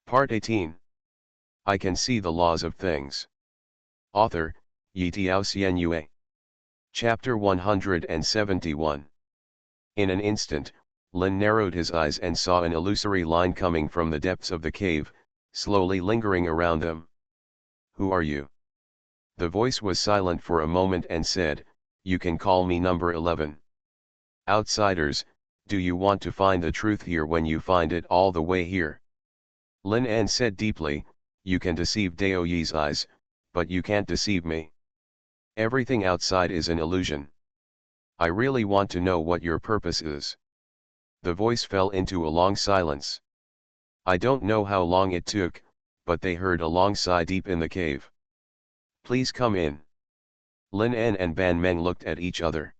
Part 18. I Can See the Laws of Things. Author, Yitiao Xuanhuan. Chapter 171. In an instant, Lin narrowed his eyes and saw an illusory line coming from the depths of the cave, slowly lingering around them. Who are you? The voice was silent for a moment and said, You can call me number 11. Outsiders, do you want to find the truth here when you find it all the way here? Lin An said deeply, You can deceive Dao Yi's eyes, but you can't deceive me. Everything outside is an illusion. I really want to know what your purpose is. The voice fell into a long silence. I don't know how long it took, but they heard a long sigh deep in the cave. Please come in. Lin An and Ban Meng looked at each other.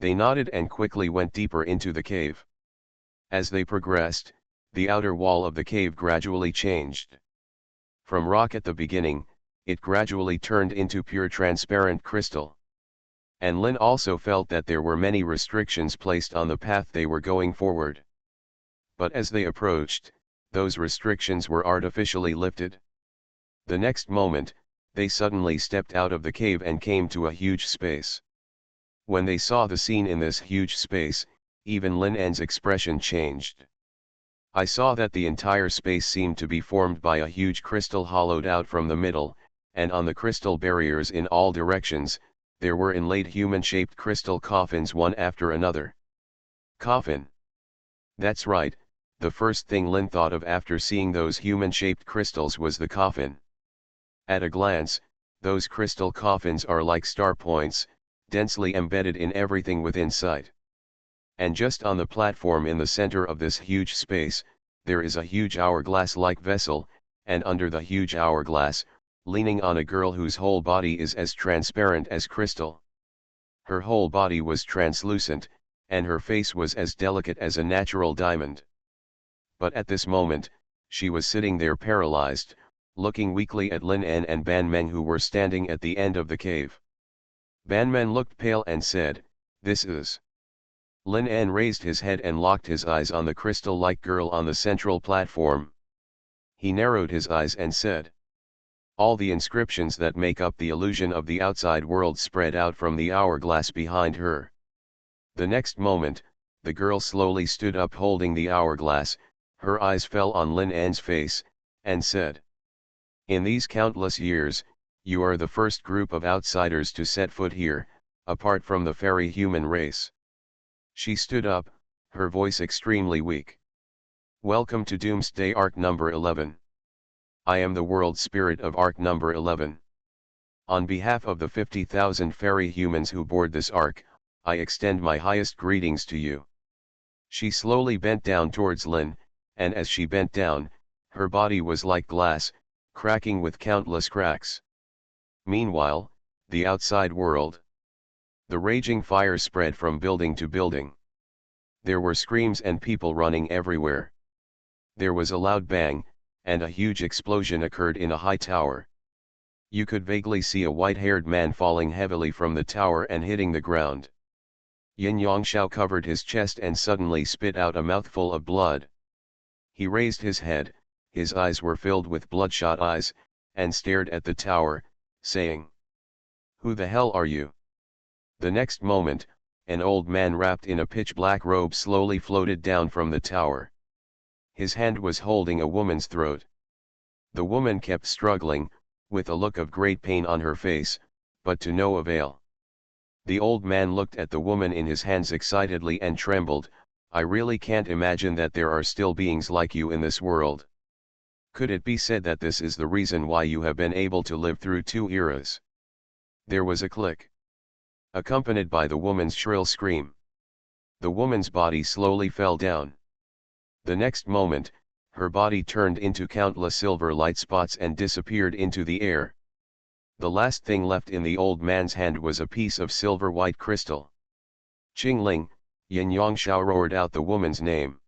They nodded and quickly went deeper into the cave. As they progressed, the outer wall of the cave gradually changed. From rock at the beginning, it gradually turned into pure transparent crystal. And Lin also felt that there were many restrictions placed on the path they were going forward. But as they approached, those restrictions were artificially lifted. The next moment, they suddenly stepped out of the cave and came to a huge space. When they saw the scene in this huge space, even Lin An's expression changed. I saw that the entire space seemed to be formed by a huge crystal hollowed out from the middle, and on the crystal barriers in all directions, there were inlaid human-shaped crystal coffins one after another. Coffin. That's right, the first thing Lin thought of after seeing those human-shaped crystals was the coffin. At a glance, those crystal coffins are like star points, densely embedded in everything within sight. And just on the platform in the center of this huge space, there is a huge hourglass-like vessel, and under the huge hourglass, leaning on a girl whose whole body is as transparent as crystal. Her whole body was translucent, and her face was as delicate as a natural diamond. But at this moment, she was sitting there paralyzed, looking weakly at Lin An and Ban Meng who were standing at the end of the cave. Ban Meng looked pale and said, This is... Lin An raised his head and locked his eyes on the crystal-like girl on the central platform. He narrowed his eyes and said, All the inscriptions that make up the illusion of the outside world spread out from the hourglass behind her. The next moment, the girl slowly stood up holding the hourglass, her eyes fell on Lin An's face, and said, In these countless years, you are the first group of outsiders to set foot here, apart from the fairy human race. She stood up, her voice extremely weak. Welcome to Doomsday Arc number 11. I am the world spirit of Arc number 11. On behalf of the 50,000 fairy humans who board this arc, I extend my highest greetings to you. She slowly bent down towards Lin, and as she bent down, her body was like glass, cracking with countless cracks. Meanwhile, the outside world. The raging fire spread from building to building. There were screams and people running everywhere. There was a loud bang, and a huge explosion occurred in a high tower. You could vaguely see a white-haired man falling heavily from the tower and hitting the ground. Yin Yangshao covered his chest and suddenly spit out a mouthful of blood. He raised his head, his eyes were filled with bloodshot eyes, and stared at the tower, saying, Who the hell are you? The next moment, an old man wrapped in a pitch-black robe slowly floated down from the tower. His hand was holding a woman's throat. The woman kept struggling, with a look of great pain on her face, but to no avail. The old man looked at the woman in his hands excitedly and trembled, I really can't imagine that there are still beings like you in this world. Could it be said that this is the reason why you have been able to live through 2 eras? There was a click, accompanied by the woman's shrill scream. The woman's body slowly fell down. The next moment, her body turned into countless silver light spots and disappeared into the air. The last thing left in the old man's hand was a piece of silver-white crystal. Qingling, Yin Yangshao roared out the woman's name.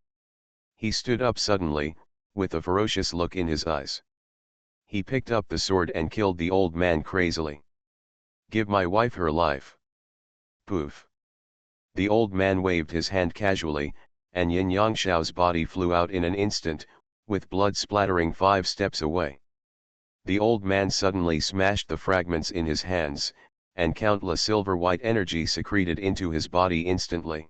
He stood up suddenly, with a ferocious look in his eyes. He picked up the sword and killed the old man crazily. Give my wife her life. Poof. The old man waved his hand casually, and Yin Yangshao's body flew out in an instant, with blood splattering 5 steps away. The old man suddenly smashed the fragments in his hands, and countless silver-white energy secreted into his body instantly.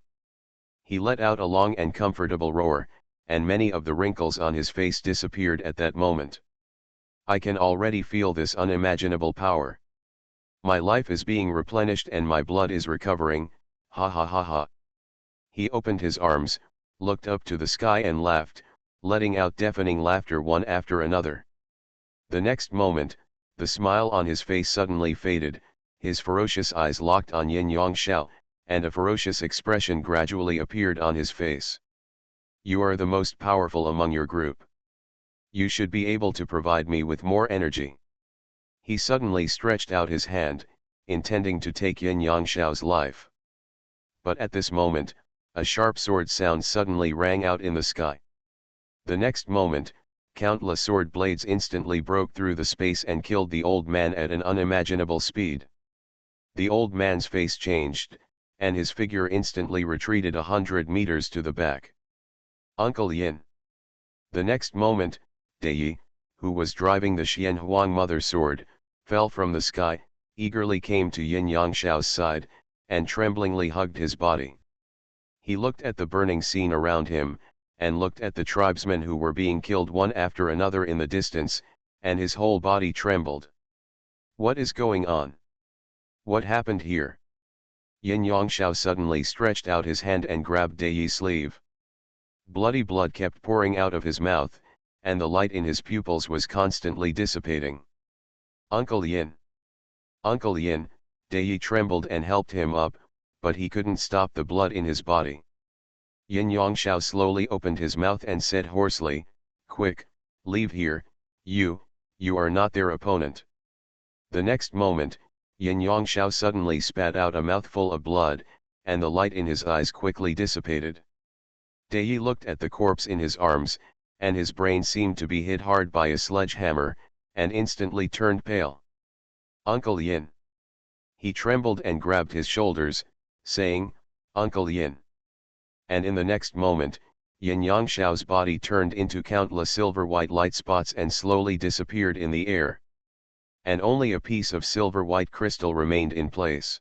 He let out a long and comfortable roar, and many of the wrinkles on his face disappeared at that moment. I can already feel this unimaginable power. My life is being replenished and my blood is recovering, ha ha ha ha. He opened his arms, looked up to the sky and laughed, letting out deafening laughter one after another. The next moment, the smile on his face suddenly faded, his ferocious eyes locked on Yin Yangshao, and a ferocious expression gradually appeared on his face. You are the most powerful among your group. You should be able to provide me with more energy. He suddenly stretched out his hand, intending to take Yin Yangshao's life. But at this moment, a sharp sword sound suddenly rang out in the sky. The next moment, countless sword blades instantly broke through the space and killed the old man at an unimaginable speed. The old man's face changed, and his figure instantly retreated 100 meters to the back. Uncle Yin. The next moment, Dei, who was driving the Xuanhuan mother sword, fell from the sky, eagerly came to Yin Yangshao's side, and tremblingly hugged his body. He looked at the burning scene around him, and looked at the tribesmen who were being killed one after another in the distance, and his whole body trembled. What is going on? What happened here? Yin Yangshao suddenly stretched out his hand and grabbed Dei's sleeve. Bloody blood kept pouring out of his mouth, and the light in his pupils was constantly dissipating. Uncle Yin! Uncle Yin! Dei trembled and helped him up, but he couldn't stop the blood in his body. Yin Yangshao slowly opened his mouth and said hoarsely, "Quick, leave here, you are not their opponent." The next moment, Yin Yangshao suddenly spat out a mouthful of blood, and the light in his eyes quickly dissipated. Dei looked at the corpse in his arms, and his brain seemed to be hit hard by a sledgehammer, and instantly turned pale. Uncle Yin! He trembled and grabbed his shoulders, saying, "Uncle Yin." And in the next moment, Yin Yangshao's body turned into countless silver-white light spots and slowly disappeared in the air. And only a piece of silver-white crystal remained in place.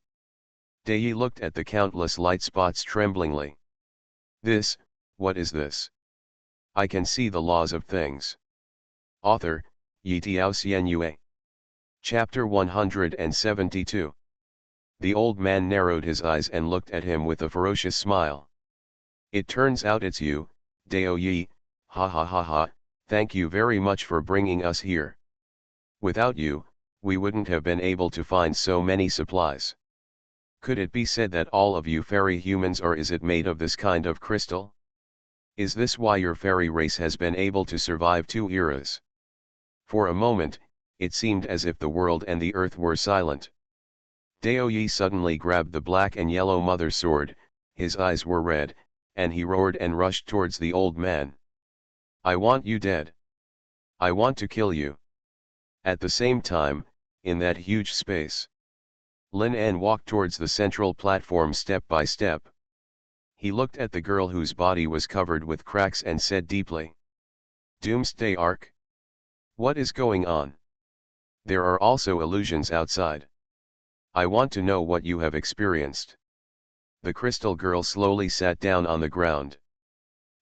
Dei looked at the countless light spots tremblingly. What is this? I can see the laws of things. Author, Yitiao Xianyue. Chapter 172. The old man narrowed his eyes and looked at him with a ferocious smile. It turns out it's you, Dao Yi, ha ha ha ha, thank you very much for bringing us here. Without you, we wouldn't have been able to find so many supplies. Could it be said that all of you fairy humans or is it made of this kind of crystal? Is this why your fairy race has been able to survive 2 eras? For a moment, it seemed as if the world and the earth were silent. Dao Yi suddenly grabbed the black and yellow mother sword, his eyes were red, and he roared and rushed towards the old man. I want you dead. I want to kill you. At the same time, in that huge space, Lin An walked towards the central platform step by step. He looked at the girl whose body was covered with cracks and said deeply, "Doomsday Ark? What is going on? There are also illusions outside. I want to know what you have experienced." The crystal girl slowly sat down on the ground.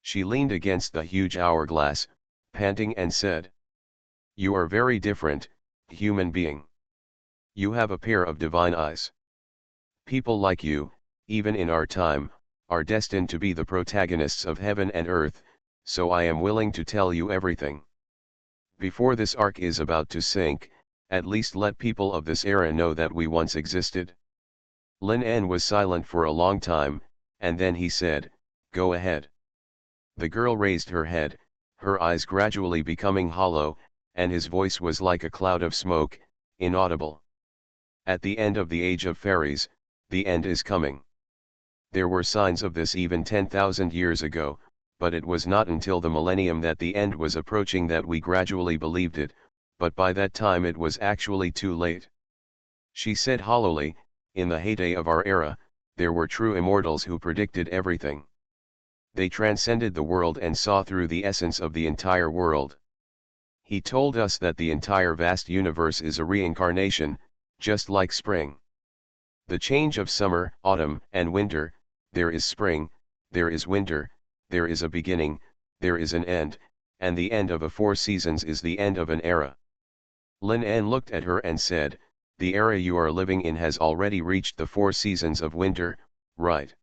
She leaned against the huge hourglass, panting and said, "You are very different, human being. You have a pair of divine eyes. People like you, even in our time, are destined to be the protagonists of heaven and earth, so I am willing to tell you everything. Before this ark is about to sink, at least let people of this era know that we once existed." Lin An was silent for a long time, and then he said, "Go ahead." The girl raised her head, her eyes gradually becoming hollow, and his voice was like a cloud of smoke, inaudible. At the end of the age of fairies, the end is coming. There were signs of this even 10,000 years ago, but it was not until the millennium that the end was approaching that we gradually believed it, but by that time it was actually too late. She said hollowly, "In the heyday of our era, there were true immortals who predicted everything. They transcended the world and saw through the essence of the entire world. He told us that the entire vast universe is a reincarnation, just like spring. The change of summer, autumn, and winter, there is spring, there is winter, there is a beginning, there is an end, and the end of a 4 seasons is the end of an era. Lin En looked at her and said, "The era you are living in has already reached the 4 seasons of winter, right?"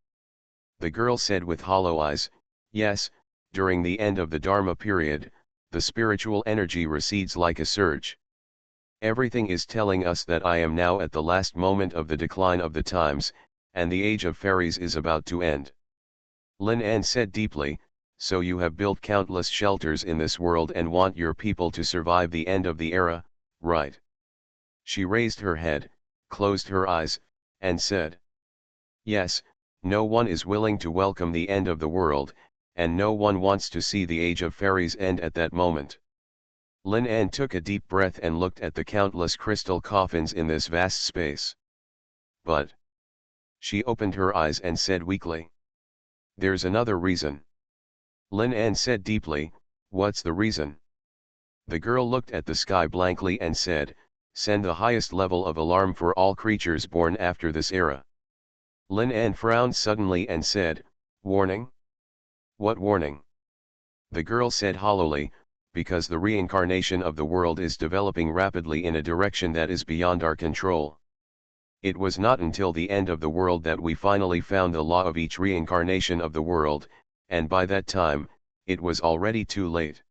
The girl said with hollow eyes, "Yes, during the end of the Dharma period, the spiritual energy recedes like a surge. Everything is telling us that I am now at the last moment of the decline of the times, and the age of fairies is about to end." Lin En said deeply, "So you have built countless shelters in this world and want your people to survive the end of the era, right?" She raised her head, closed her eyes, and said, "Yes, no one is willing to welcome the end of the world, and no one wants to see the age of fairies end at that moment." Lin En took a deep breath and looked at the countless crystal coffins in this vast space. "But..." She opened her eyes and said weakly, "There's another reason." Lin En said deeply, "What's the reason?" The girl looked at the sky blankly and said, "Send the highest level of alarm for all creatures born after this era." Lin En frowned suddenly and said, "Warning? What warning?" The girl said hollowly, "Because the reincarnation of the world is developing rapidly in a direction that is beyond our control. It was not until the end of the world that we finally found the law of each reincarnation of the world, and by that time, it was already too late.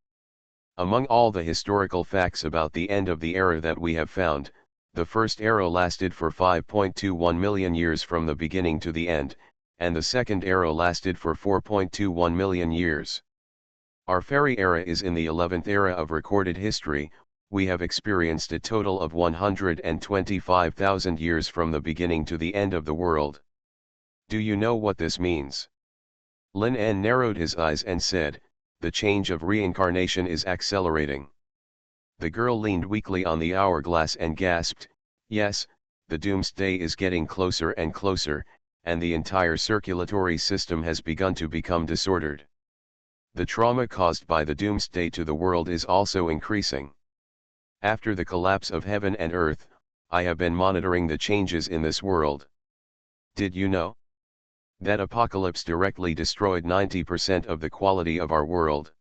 Among all the historical facts about the end of the era that we have found, the first era lasted for 5.21 million years from the beginning to the end, and the second era lasted for 4.21 million years. Our fairy era is in the 11th era of recorded history. We have experienced a total of 125,000 years from the beginning to the end of the world. Do you know what this means?" Lin En narrowed his eyes and said, "The change of reincarnation is accelerating." The girl leaned weakly on the hourglass and gasped, "Yes, the doomsday is getting closer and closer, and the entire circulatory system has begun to become disordered. The trauma caused by the doomsday to the world is also increasing. After the collapse of heaven and earth, I have been monitoring the changes in this world. Did you know that apocalypse directly destroyed 90% of the quality of our world?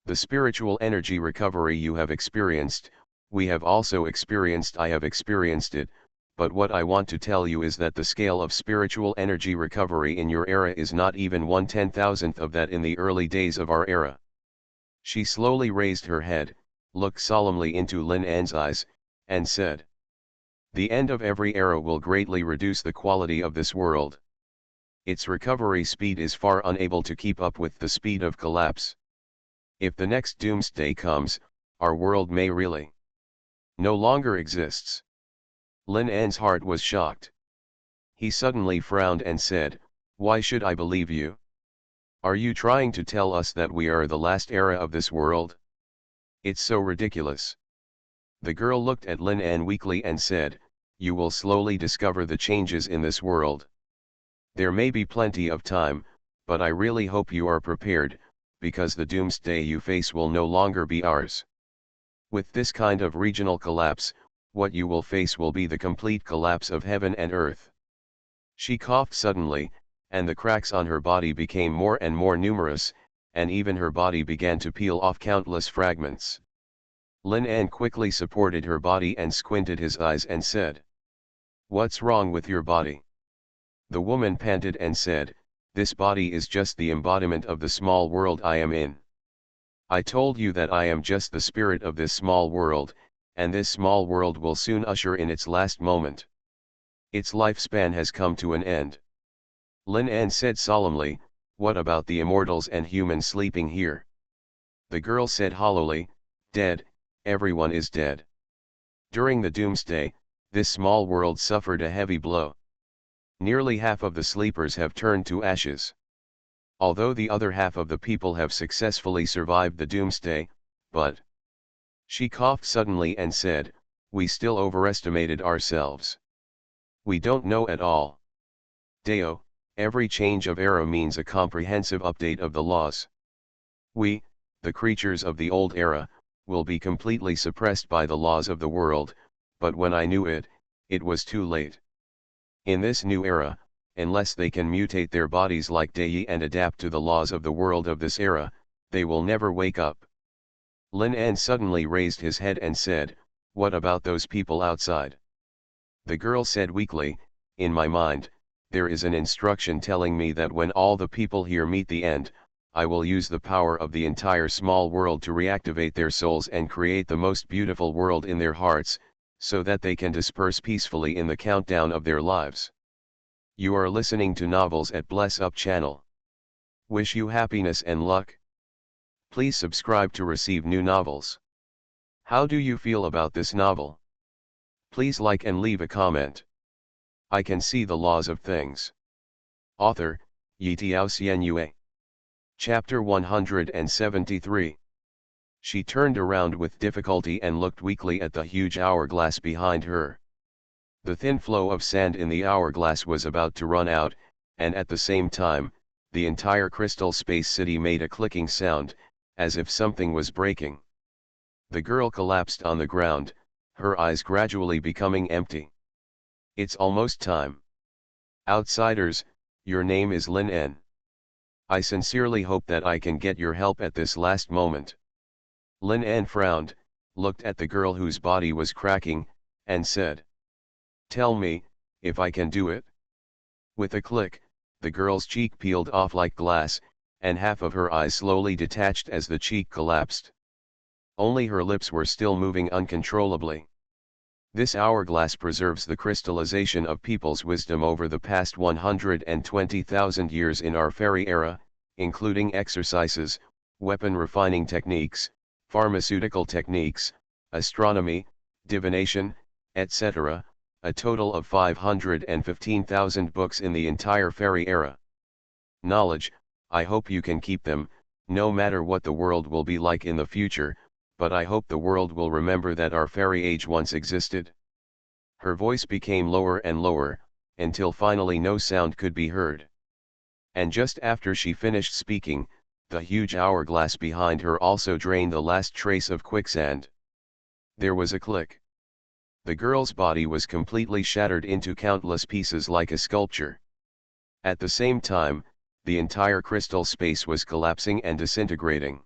The spiritual energy recovery you have experienced, we have also experienced. I have experienced it, but what I want to tell you is that the scale of spiritual energy recovery in your era is not even 1/10,000th of that in the early days of our era." She slowly raised her head, looked solemnly into Lin En's eyes, and said, "The end of every era will greatly reduce the quality of this world. Its recovery speed is far unable to keep up with the speed of collapse. If the next doomsday comes, our world may really no longer exists." Lin En's heart was shocked. He suddenly frowned and said, "Why should I believe you? Are you trying to tell us that we are the last era of this world? It's so ridiculous." The girl looked at Lin En weakly and said, "You will slowly discover the changes in this world. There may be plenty of time, but I really hope you are prepared, because the doomsday you face will no longer be ours. With this kind of regional collapse, what you will face will be the complete collapse of heaven and earth." She coughed suddenly, and the cracks on her body became more and more numerous, and even her body began to peel off countless fragments. Lin En quickly supported her body and squinted his eyes and said, "What's wrong with your body?" The woman panted and said, "This body is just the embodiment of the small world I am in. I told you that I am just the spirit of this small world, and this small world will soon usher in its last moment. Its lifespan has come to an end." Lin En said solemnly, "What about the immortals and humans sleeping here?" The girl said hollowly, "Dead, everyone is dead. During the doomsday, this small world suffered a heavy blow. Nearly half of the sleepers have turned to ashes. Although the other half of the people have successfully survived the doomsday, but..." She coughed suddenly and said, "We still overestimated ourselves. We don't know at all. Deo, Every change of era means a comprehensive update of the laws. We, the creatures of the old era, will be completely suppressed by the laws of the world, but when I knew it, it was too late. In this new era, unless they can mutate their bodies like Dei and adapt to the laws of the world of this era, they will never wake up. Lin An suddenly raised his head and said, "What about those people outside?" The girl said weakly, "In my mind, there is an instruction telling me that when all the people here meet the end, I will use the power of the entire small world to reactivate their souls and create the most beautiful world in their hearts, so that they can disperse peacefully in the countdown of their lives." You are listening to Novels at Bless Up channel. Wish you happiness and luck. Please subscribe to receive new novels. How do you feel about this novel? Please like and leave a comment. I can see the laws of things. Author, Xuanhuan. Chapter 173. She turned around with difficulty and looked weakly at the huge hourglass behind her. The thin flow of sand in the hourglass was about to run out, and at the same time, the entire crystal space city made a clicking sound, as if something was breaking. The girl collapsed on the ground, her eyes gradually becoming empty. It's almost time. Outsiders, your name is Lin En. I sincerely hope that I can get your help at this last moment. Lin En frowned, looked at the girl whose body was cracking, and said, "Tell me, if I can do it." With a click, the girl's cheek peeled off like glass, and half of her eyes slowly detached as the cheek collapsed. Only her lips were still moving uncontrollably. This hourglass preserves the crystallization of people's wisdom over the past 120,000 years in our fairy era, including exercises, weapon refining techniques, pharmaceutical techniques, astronomy, divination, etc., a total of 515,000 books in the entire fairy era. Knowledge, I hope you can keep them, no matter what the world will be like in the future, but I hope the world will remember that our fairy age once existed. Her voice became lower and lower, until finally no sound could be heard. And just after she finished speaking, the huge hourglass behind her also drained the last trace of quicksand. There was a click. The girl's body was completely shattered into countless pieces like a sculpture. At the same time, the entire crystal space was collapsing and disintegrating.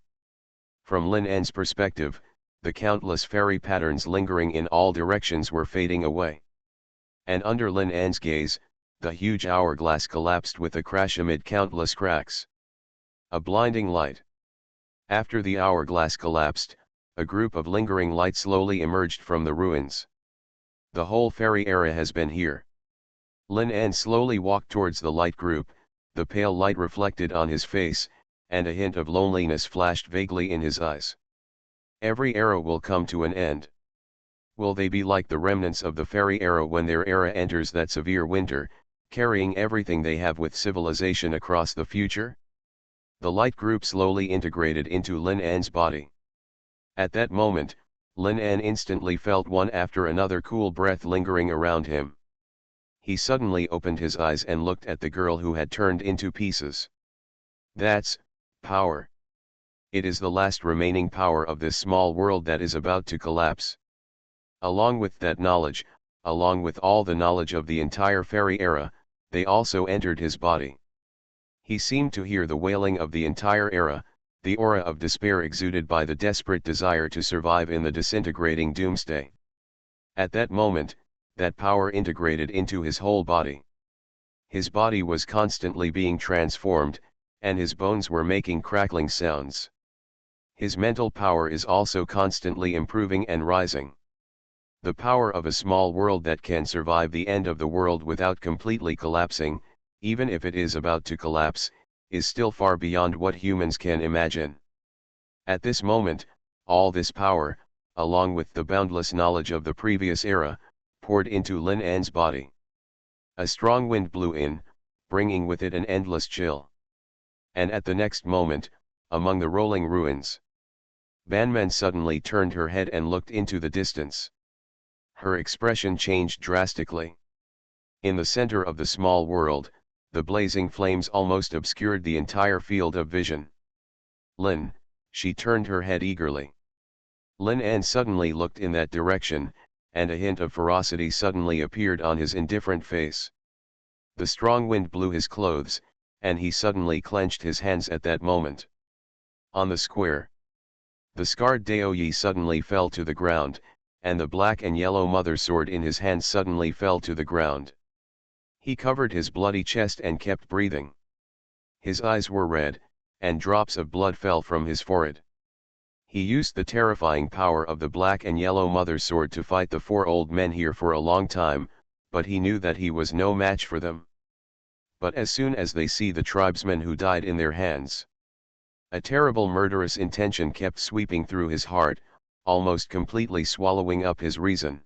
From Lin En's perspective, the countless fairy patterns lingering in all directions were fading away. And under Lin En's gaze, the huge hourglass collapsed with a crash amid countless cracks. A blinding light. After the hourglass collapsed, a group of lingering lights slowly emerged from the ruins. The whole fairy era has been here. Lin En slowly walked towards the light group, the pale light reflected on his face, and a hint of loneliness flashed vaguely in his eyes. Every era will come to an end. Will they be like the remnants of the fairy era when their era enters that severe winter, carrying everything they have with civilization across the future? The light group slowly integrated into Lin En's body. At that moment, Lin En instantly felt one after another cool breath lingering around him. He suddenly opened his eyes and looked at the girl who had turned into pieces. That's power. It is the last remaining power of this small world that is about to collapse. Along with that knowledge, along with all the knowledge of the entire fairy era, they also entered his body. He seemed to hear the wailing of the entire era, the aura of despair exuded by the desperate desire to survive in the disintegrating doomsday. At that moment, that power integrated into his whole body. His body was constantly being transformed, and his bones were making crackling sounds. His mental power is also constantly improving and rising. The power of a small world that can survive the end of the world without completely collapsing, even if it is about to collapse, is still far beyond what humans can imagine. At this moment, all this power, along with the boundless knowledge of the previous era, poured into Lin En's body. A strong wind blew in, bringing with it an endless chill. And at the next moment, among the rolling ruins, Banmen suddenly turned her head and looked into the distance. Her expression changed drastically. In the center of the small world, the blazing flames almost obscured the entire field of vision. Lin, she turned her head eagerly. Lin En suddenly looked in that direction, and a hint of ferocity suddenly appeared on his indifferent face. The strong wind blew his clothes, and he suddenly clenched his hands at that moment. On the square, the scarred Dao Yi suddenly fell to the ground, and the black and yellow mother sword in his hand suddenly fell to the ground. He covered his bloody chest and kept breathing. His eyes were red, and drops of blood fell from his forehead. He used the terrifying power of the black and yellow mother sword to fight the four old men here for a long time, but he knew that he was no match for them. But as soon as they see the tribesmen who died in their hands, a terrible murderous intention kept sweeping through his heart, almost completely swallowing up his reason.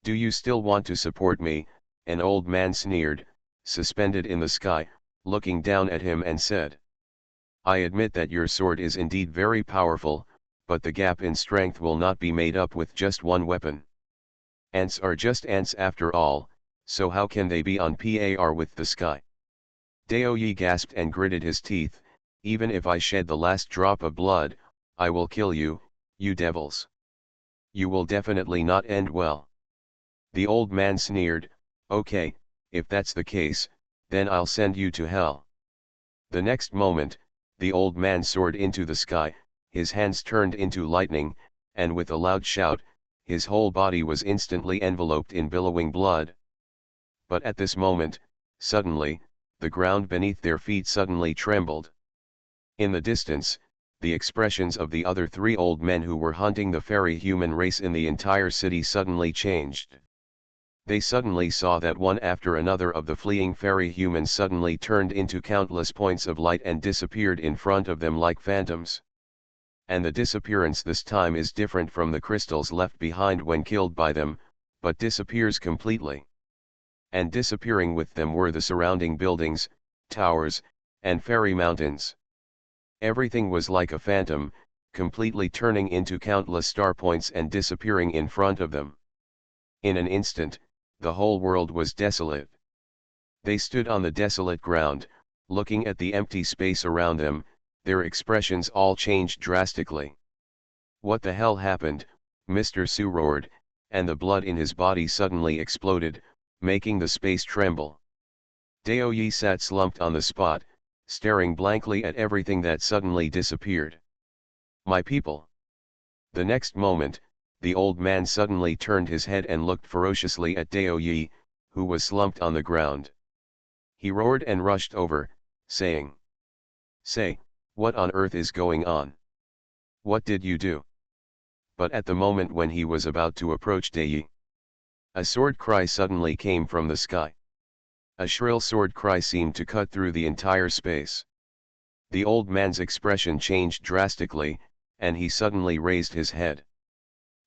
"Do you still want to support me?" an old man sneered, suspended in the sky, looking down at him and said. "I admit that your sword is indeed very powerful, but the gap in strength will not be made up with just one weapon. Ants are just ants after all, so how can they be on par with the sky?" Dao Yi gasped and gritted his teeth. "Even if I shed the last drop of blood, I will kill you, you devils. You will definitely not end well." The old man sneered, "Okay, if that's the case, then I'll send you to hell." The next moment, the old man soared into the sky, his hands turned into lightning, and with a loud shout, his whole body was instantly enveloped in billowing blood. But at this moment, suddenly, the ground beneath their feet suddenly trembled. In the distance, the expressions of the other three old men who were hunting the fairy human race in the entire city suddenly changed. They suddenly saw that one after another of the fleeing fairy humans suddenly turned into countless points of light and disappeared in front of them like phantoms. And the disappearance this time is different from the crystals left behind when killed by them, but disappears completely. And disappearing with them were the surrounding buildings, towers, and fairy mountains. Everything was like a phantom, completely turning into countless star points and disappearing in front of them. In an instant, the whole world was desolate. They stood on the desolate ground, looking at the empty space around them, their expressions all changed drastically. "What the hell happened?" Mr. Su roared, and the blood in his body suddenly exploded, making the space tremble. Dao Yi sat slumped on the spot, staring blankly at everything that suddenly disappeared. "My people!" The next moment, the old man suddenly turned his head and looked ferociously at Dao Yi, who was slumped on the ground. He roared and rushed over, saying, "Say, what on earth is going on? What did you do?" But at the moment when he was about to approach Dao Yi, a sword cry suddenly came from the sky. A shrill sword cry seemed to cut through the entire space. The old man's expression changed drastically, and he suddenly raised his head.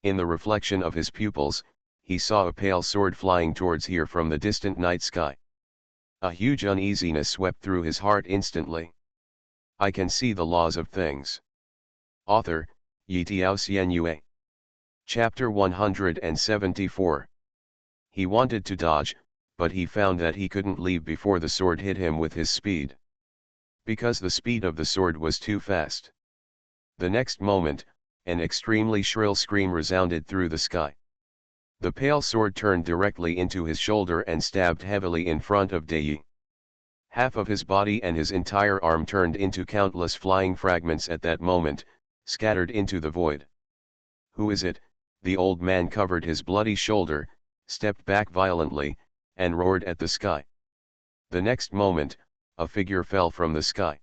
In the reflection of his pupils, he saw a pale sword flying towards here from the distant night sky. A huge uneasiness swept through his heart instantly. "I can see the laws of things." Author, Yitiao Xianyue. Chapter 174. He wanted to dodge, but he found that he couldn't leave before the sword hit him with his speed. Because the speed of the sword was too fast. The next moment, an extremely shrill scream resounded through the sky. The pale sword turned directly into his shoulder and stabbed heavily in front of Dao Yi. Half of his body and his entire arm turned into countless flying fragments at that moment, scattered into the void. "Who is it?" The old man covered his bloody shoulder, stepped back violently, and roared at the sky. The next moment, a figure fell from the sky.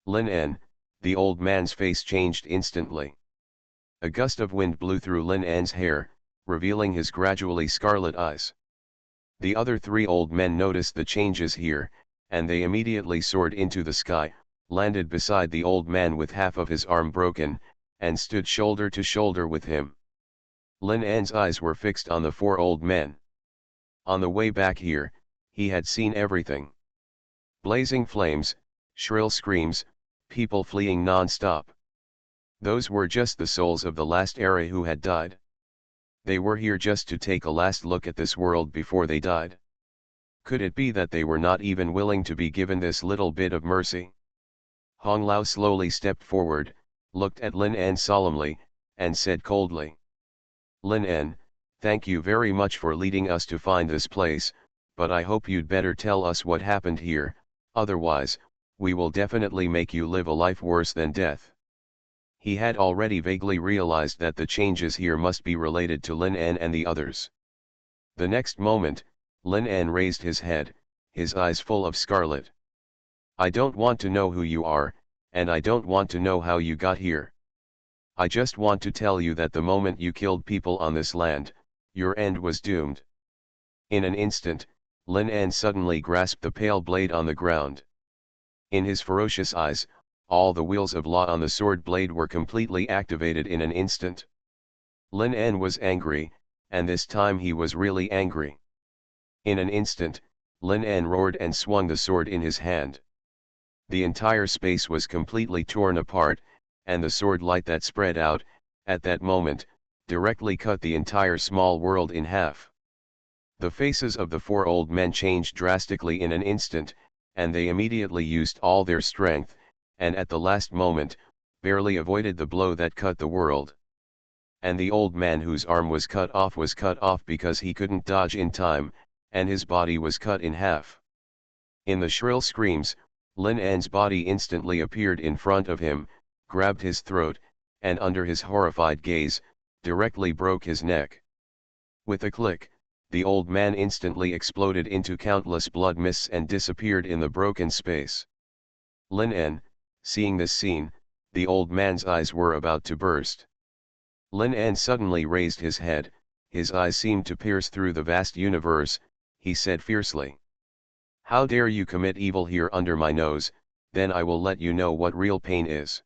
Lin En, the old man's face changed instantly. A gust of wind blew through Lin En's hair, revealing his gradually scarlet eyes. The other three old men noticed the changes here, and they immediately soared into the sky, landed beside the old man with half of his arm broken, and stood shoulder to shoulder with him. Lin En's eyes were fixed on the four old men. On the way back here, he had seen everything. Blazing flames, shrill screams, people fleeing non-stop. Those were just the souls of the last era who had died. They were here just to take a last look at this world before they died. Could it be that they were not even willing to be given this little bit of mercy? Hong Lao slowly stepped forward, looked at Lin En solemnly, and said coldly, "Lin En, thank you very much for leading us to find this place, but I hope you'd better tell us what happened here, otherwise, we will definitely make you live a life worse than death." He had already vaguely realized that the changes here must be related to Lin En and the others. The next moment, Lin En raised his head, his eyes full of scarlet. "I don't want to know who you are, and I don't want to know how you got here. I just want to tell you that the moment you killed people on this land, your end was doomed." In an instant, Lin En suddenly grasped the pale blade on the ground. In his ferocious eyes, all the wheels of law on the sword blade were completely activated in an instant. Lin En was angry, and this time he was really angry. In an instant, Lin En roared and swung the sword in his hand. The entire space was completely torn apart, and the sword light that spread out, at that moment, directly cut the entire small world in half. The faces of the four old men changed drastically in an instant, and they immediately used all their strength, and at the last moment, barely avoided the blow that cut the world. And the old man whose arm was cut off because he couldn't dodge in time, and his body was cut in half. In the shrill screams, Lin En's body instantly appeared in front of him, grabbed his throat, and under his horrified gaze, directly broke his neck. With a click, the old man instantly exploded into countless blood mists and disappeared in the broken space. Lin En, seeing this scene, the old man's eyes were about to burst. Lin En suddenly raised his head, his eyes seemed to pierce through the vast universe. He said fiercely, "How dare you commit evil here under my nose, then I will let you know what real pain is."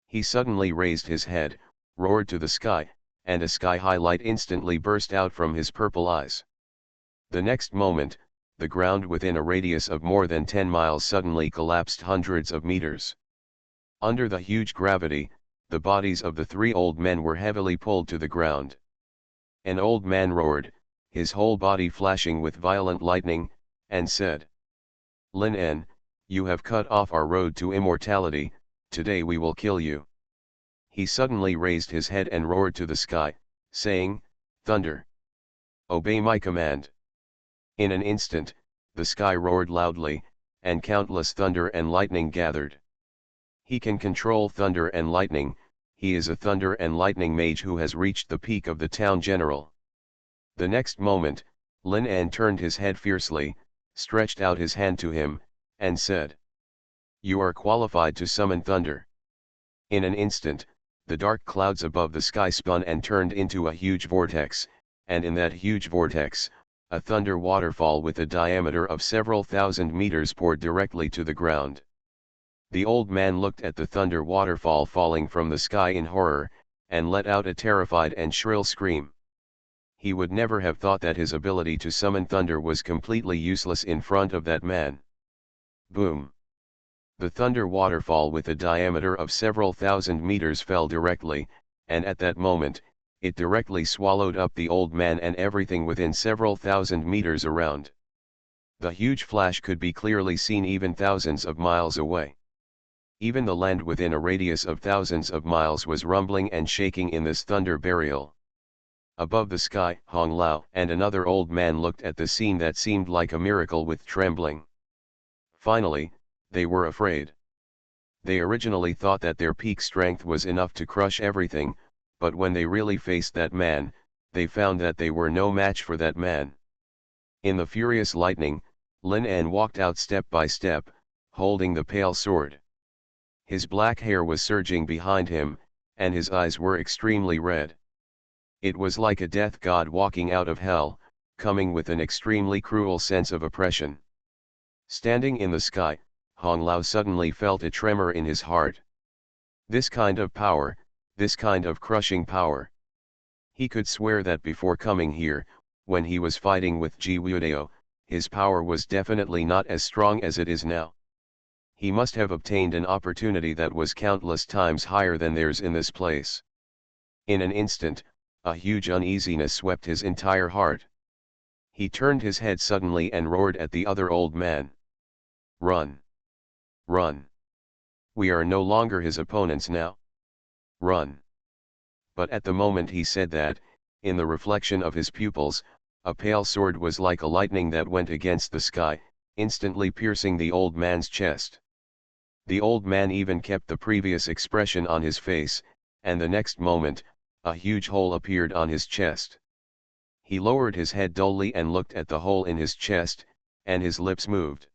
He suddenly raised his head, roared to the sky, and a sky-high light instantly burst out from his purple eyes. The next moment, the ground within a radius of more than 10 miles suddenly collapsed hundreds of meters. Under the huge gravity, the bodies of the three old men were heavily pulled to the ground. An old man roared, his whole body flashing with violent lightning, and said, "Lin En, you have cut off our road to immortality, today we will kill you." He suddenly raised his head and roared to the sky, saying, "Thunder! Obey my command." In an instant, the sky roared loudly, and countless thunder and lightning gathered. He can control thunder and lightning. He is a thunder and lightning mage who has reached the peak of the town general. The next moment, Lin En turned his head fiercely, stretched out his hand to him, and said, "You are qualified to summon thunder." In an instant, the dark clouds above the sky spun and turned into a huge vortex, and in that huge vortex, a thunder waterfall with a diameter of several thousand meters poured directly to the ground. The old man looked at the thunder waterfall falling from the sky in horror, and let out a terrified and shrill scream. He would never have thought that his ability to summon thunder was completely useless in front of that man. Boom! The thunder waterfall with a diameter of several thousand meters fell directly, and at that moment, it directly swallowed up the old man and everything within several thousand meters around. The huge flash could be clearly seen even thousands of miles away. Even the land within a radius of thousands of miles was rumbling and shaking in this thunder burial. Above the sky, Hong Lao and another old man looked at the scene that seemed like a miracle with trembling. Finally, they were afraid. They originally thought that their peak strength was enough to crush everything, but when they really faced that man, they found that they were no match for that man. In the furious lightning, Lin En walked out step by step, holding the pale sword. His black hair was surging behind him, and his eyes were extremely red. It was like a death god walking out of hell, coming with an extremely cruel sense of oppression. Standing in the sky, Hong Lao suddenly felt a tremor in his heart. This kind of power, this kind of crushing power. He could swear that before coming here, when he was fighting with Ji Wudao, his power was definitely not as strong as it is now. He must have obtained an opportunity that was countless times higher than theirs in this place. In an instant, a huge uneasiness swept his entire heart. He turned his head suddenly and roared at the other old man. Run! Run! We are no longer his opponents now. Run! But at the moment he said that, in the reflection of his pupils, a pale sword was like a lightning that went against the sky, instantly piercing the old man's chest. The old man even kept the previous expression on his face, and the next moment, a huge hole appeared on his chest. He lowered his head dully and looked at the hole in his chest, and his lips moved.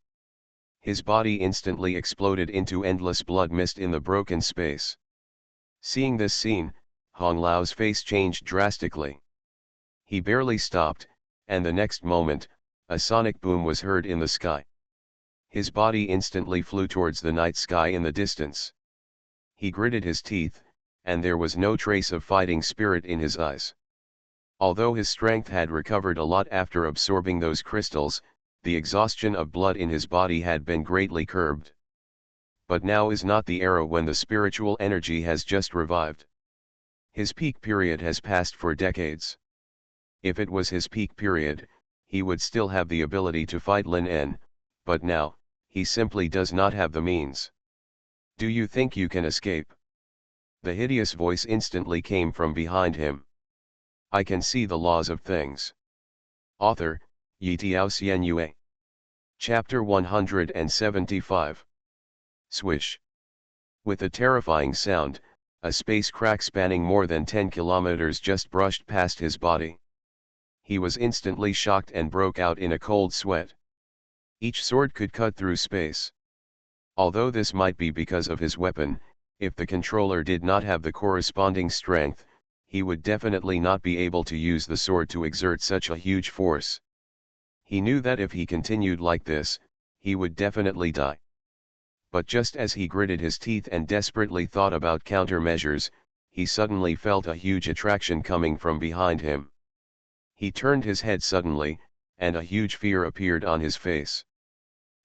His body instantly exploded into endless blood mist in the broken space. Seeing this scene, Hong Lao's face changed drastically. He barely stopped, and the next moment, a sonic boom was heard in the sky. His body instantly flew towards the night sky in the distance. He gritted his teeth, and there was no trace of fighting spirit in his eyes. Although his strength had recovered a lot after absorbing those crystals, the exhaustion of blood in his body had been greatly curbed. But now is not the era when the spiritual energy has just revived. His peak period has passed for decades. If it was his peak period, he would still have the ability to fight Lin En, but now, he simply does not have the means. Do you think you can escape? The hideous voice instantly came from behind him. I can see the laws of things. Author, Yitiao Xianyue. Chapter 175. Swish. With a terrifying sound, a space crack spanning more than 10 kilometers just brushed past his body. He was instantly shocked and broke out in a cold sweat. Each sword could cut through space. Although this might be because of his weapon, if the controller did not have the corresponding strength, he would definitely not be able to use the sword to exert such a huge force. He knew that if he continued like this, he would definitely die. But just as he gritted his teeth and desperately thought about countermeasures, he suddenly felt a huge attraction coming from behind him. He turned his head suddenly, and a huge fear appeared on his face.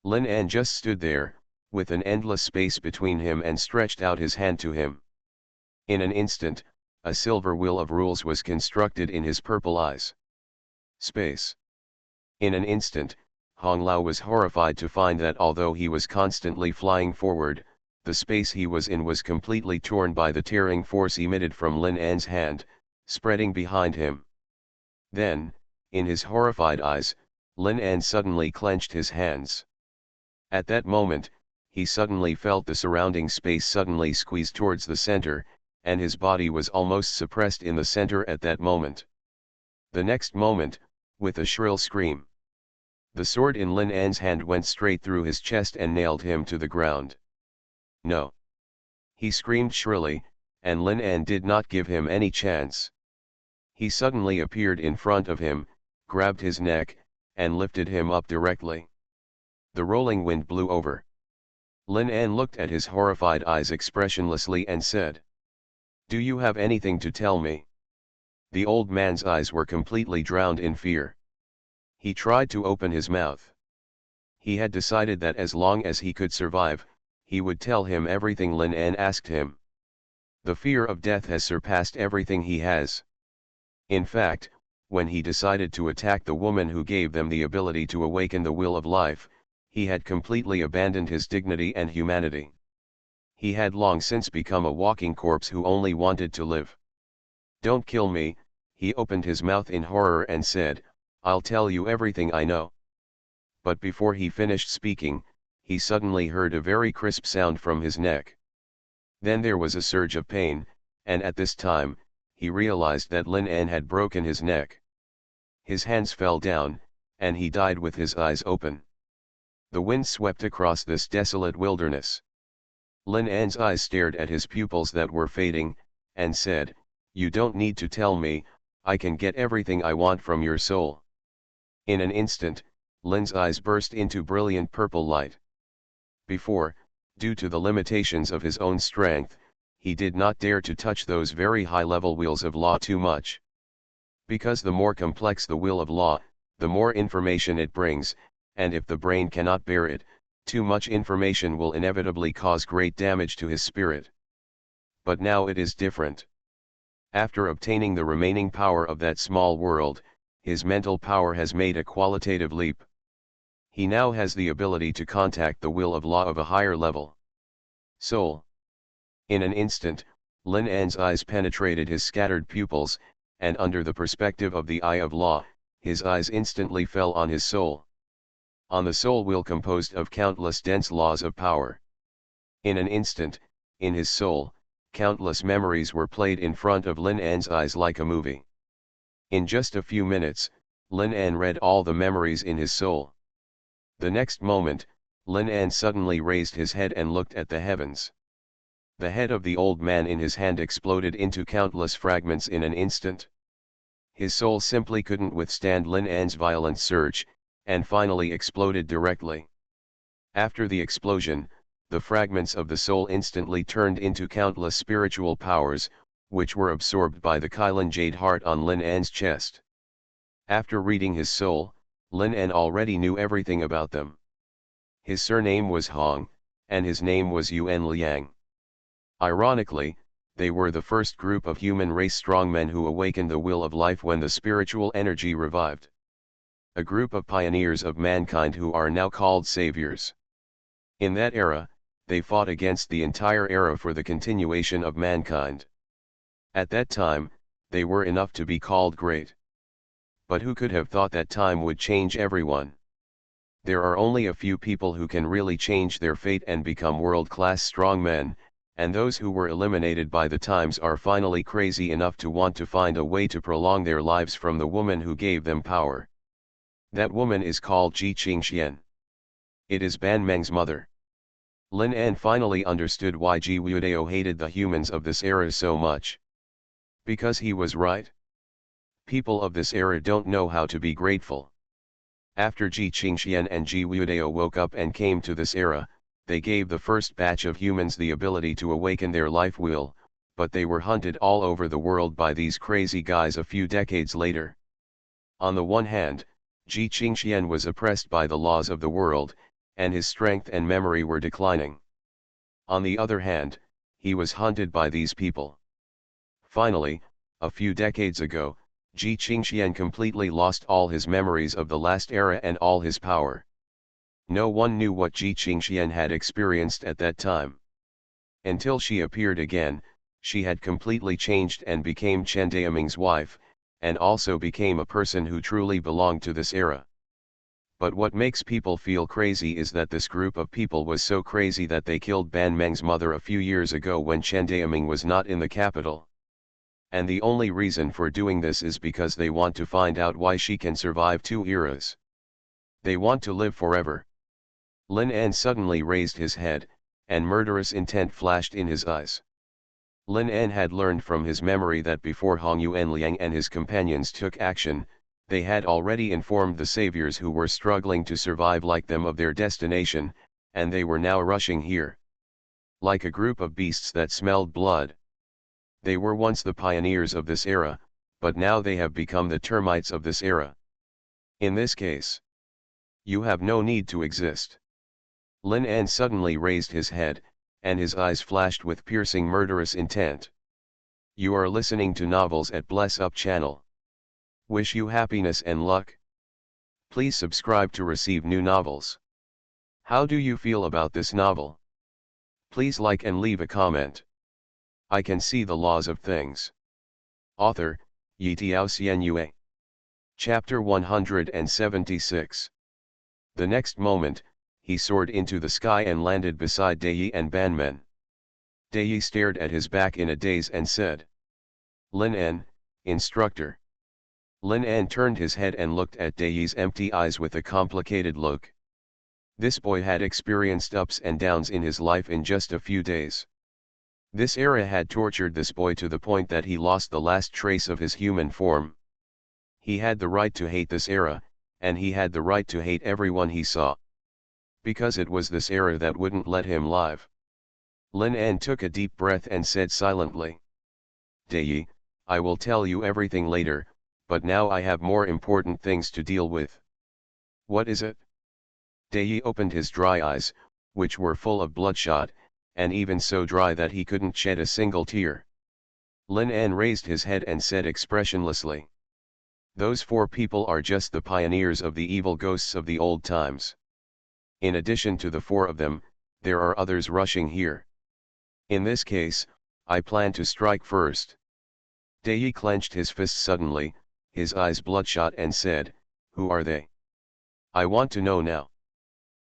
Lin En just stood there, with an endless space between him and stretched out his hand to him. In an instant, a silver wheel of rules was constructed in his purple eyes. Space. In an instant, Hong Lao was horrified to find that although he was constantly flying forward, the space he was in was completely torn by the tearing force emitted from Lin En's hand, spreading behind him. Then, in his horrified eyes, Lin En suddenly clenched his hands. At that moment, he suddenly felt the surrounding space suddenly squeeze towards the center, and his body was almost suppressed in the center at that moment. The next moment, with a shrill scream, the sword in Lin En's hand went straight through his chest and nailed him to the ground. No! He screamed shrilly, and Lin En did not give him any chance. He suddenly appeared in front of him, grabbed his neck, and lifted him up directly. The rolling wind blew over. Lin En looked at his horrified eyes expressionlessly and said, "Do you have anything to tell me?" The old man's eyes were completely drowned in fear. He tried to open his mouth. He had decided that as long as he could survive, he would tell him everything Lin En asked him. The fear of death has surpassed everything he has. In fact, when he decided to attack the woman who gave them the ability to awaken the will of life, he had completely abandoned his dignity and humanity. He had long since become a walking corpse who only wanted to live. "Don't kill me," he opened his mouth in horror and said, "I'll tell you everything I know." But before he finished speaking, he suddenly heard a very crisp sound from his neck. Then there was a surge of pain, and at this time, he realized that Lin En had broken his neck. His hands fell down, and he died with his eyes open. The wind swept across this desolate wilderness. Lin En's eyes stared at his pupils that were fading, and said, "You don't need to tell me, I can get everything I want from your soul." In an instant, Lin's eyes burst into brilliant purple light. Before, due to the limitations of his own strength, he did not dare to touch those very high-level wheels of law too much. Because the more complex the wheel of law, the more information it brings, and if the brain cannot bear it, too much information will inevitably cause great damage to his spirit. But now it is different. After obtaining the remaining power of that small world, his mental power has made a qualitative leap. He now has the ability to contact the will of law of a higher level. Soul. In an instant, Lin An's eyes penetrated his scattered pupils, and under the perspective of the eye of law, his eyes instantly fell on his soul. On the soul will composed of countless dense laws of power. In an instant, in his soul, countless memories were played in front of Lin An's eyes like a movie. In just a few minutes, Lin An read all the memories in his soul. The next moment, Lin An suddenly raised his head and looked at the heavens. The head of the old man in his hand exploded into countless fragments in an instant. His soul simply couldn't withstand Lin An's violent surge, and finally exploded directly. After the explosion, the fragments of the soul instantly turned into countless spiritual powers, which were absorbed by the Kylan jade heart on Lin An's chest. After reading his soul, Lin An already knew everything about them. His surname was Hong, and his name was Yuan Liang. Ironically, they were the first group of human race strongmen who awakened the will of life when the spiritual energy revived. A group of pioneers of mankind who are now called saviors. In that era, they fought against the entire era for the continuation of mankind. At that time, they were enough to be called great. But who could have thought that time would change everyone? There are only a few people who can really change their fate and become world-class strongmen, and those who were eliminated by the times are finally crazy enough to want to find a way to prolong their lives from the woman who gave them power. That woman is called Ji Qingxian. It is Ban Meng's mother. Lin An finally understood why Ji Wuodao hated the humans of this era so much. Because he was right. People of this era don't know how to be grateful. After Ji Qingxian and Ji Wuodao woke up and came to this era, they gave the first batch of humans the ability to awaken their life will, but they were hunted all over the world by these crazy guys a few decades later. On the one hand, Ji Qingxian was oppressed by the laws of the world, and his strength and memory were declining. On the other hand, he was hunted by these people. Finally, a few decades ago, Ji Qingxian completely lost all his memories of the last era and all his power. No one knew what Ji Qingxian had experienced at that time. Until she appeared again, she had completely changed and became Chen Daoming's wife, and also became a person who truly belonged to this era. But what makes people feel crazy is that this group of people was so crazy that they killed Ban Meng's mother a few years ago when Chen Daoming was not in the capital. And the only reason for doing this is because they want to find out why she can survive 2 eras. They want to live forever. Lin An suddenly raised his head, and murderous intent flashed in his eyes. Lin An had learned from his memory that before Hong Yuan Liang and his companions took action, they had already informed the saviors who were struggling to survive like them of their destination, and they were now rushing here. Like a group of beasts that smelled blood. They were once the pioneers of this era, but now they have become the termites of this era. In this case, you have no need to exist. Lin An suddenly raised his head, and his eyes flashed with piercing murderous intent. You are listening to Novels at Bless Up channel. Wish you happiness and luck. Please subscribe to receive new novels. How do you feel about this novel? Please like and leave a comment. I can see the laws of things. Author, Yitiao Xianyue. Chapter 176. The next moment, he soared into the sky and landed beside Dei and Banmen. Dei stared at his back in a daze and said, Lin An, instructor. Lin An turned his head and looked at Dei's empty eyes with a complicated look. This boy had experienced ups and downs in his life in just a few days. This era had tortured this boy to the point that he lost the last trace of his human form. He had the right to hate this era, and he had the right to hate everyone he saw. Because it was this era that wouldn't let him live. Lin An took a deep breath and said silently, Dei, I will tell you everything later, but now I have more important things to deal with. What is it? Dei opened his dry eyes, which were full of bloodshot, and even so dry that he couldn't shed a single tear. Lin An raised his head and said expressionlessly, Those 4 people are just the pioneers of the evil ghosts of the old times. In addition to the 4 of them, there are others rushing here. In this case, I plan to strike first. Dai clenched his fist suddenly, his eyes bloodshot, and said, "Who are they? I want to know now."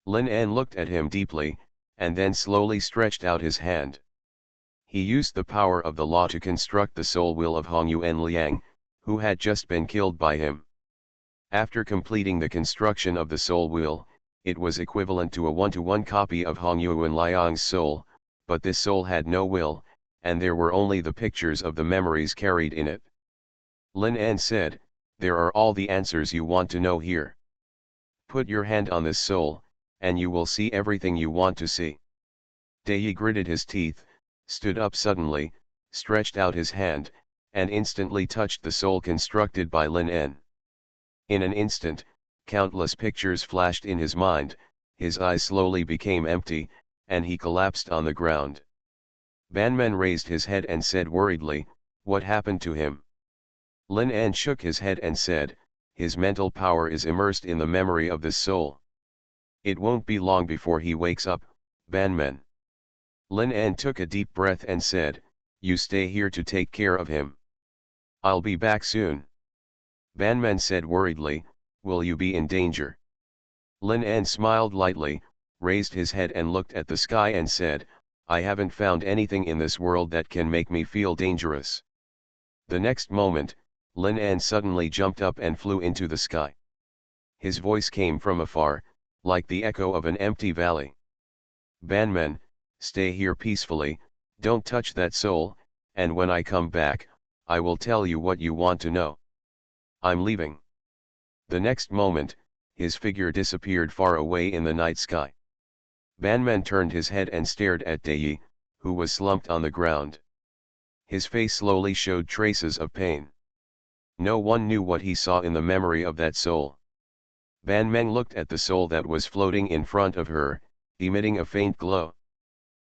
Lin An looked at him deeply, and then slowly stretched out his hand. He used the power of the law to construct the soul will of Xuanhuan Liang, who had just been killed by him. After completing the construction of the soul will, it was equivalent to a 1-to-1 copy of Xuanhuan Liang's soul, but this soul had no will, and there were only the pictures of the memories carried in it. Lin An said, "There are all the answers you want to know here. Put your hand on this soul, and you will see everything you want to see." Dai gritted his teeth, stood up suddenly, stretched out his hand, and instantly touched the soul constructed by Lin An. In an instant, countless pictures flashed in his mind, his eyes slowly became empty, and he collapsed on the ground. Banmen raised his head and said worriedly, "What happened to him?" Lin An shook his head and said, "His mental power is immersed in the memory of this soul. It won't be long before he wakes up, Banmen." Lin An took a deep breath and said, "You stay here to take care of him. I'll be back soon." Banmen said worriedly, "Will you be in danger?" Lin An smiled lightly, raised his head and looked at the sky and said, "I haven't found anything in this world that can make me feel dangerous." The next moment, Lin An suddenly jumped up and flew into the sky. His voice came from afar, like the echo of an empty valley. "Banmen, stay here peacefully, don't touch that soul, and when I come back, I will tell you what you want to know. I'm leaving." The next moment, his figure disappeared far away in the night sky. Banmen turned his head and stared at Dai, who was slumped on the ground. His face slowly showed traces of pain. No one knew what he saw in the memory of that soul. Banmen looked at the soul that was floating in front of her, emitting a faint glow.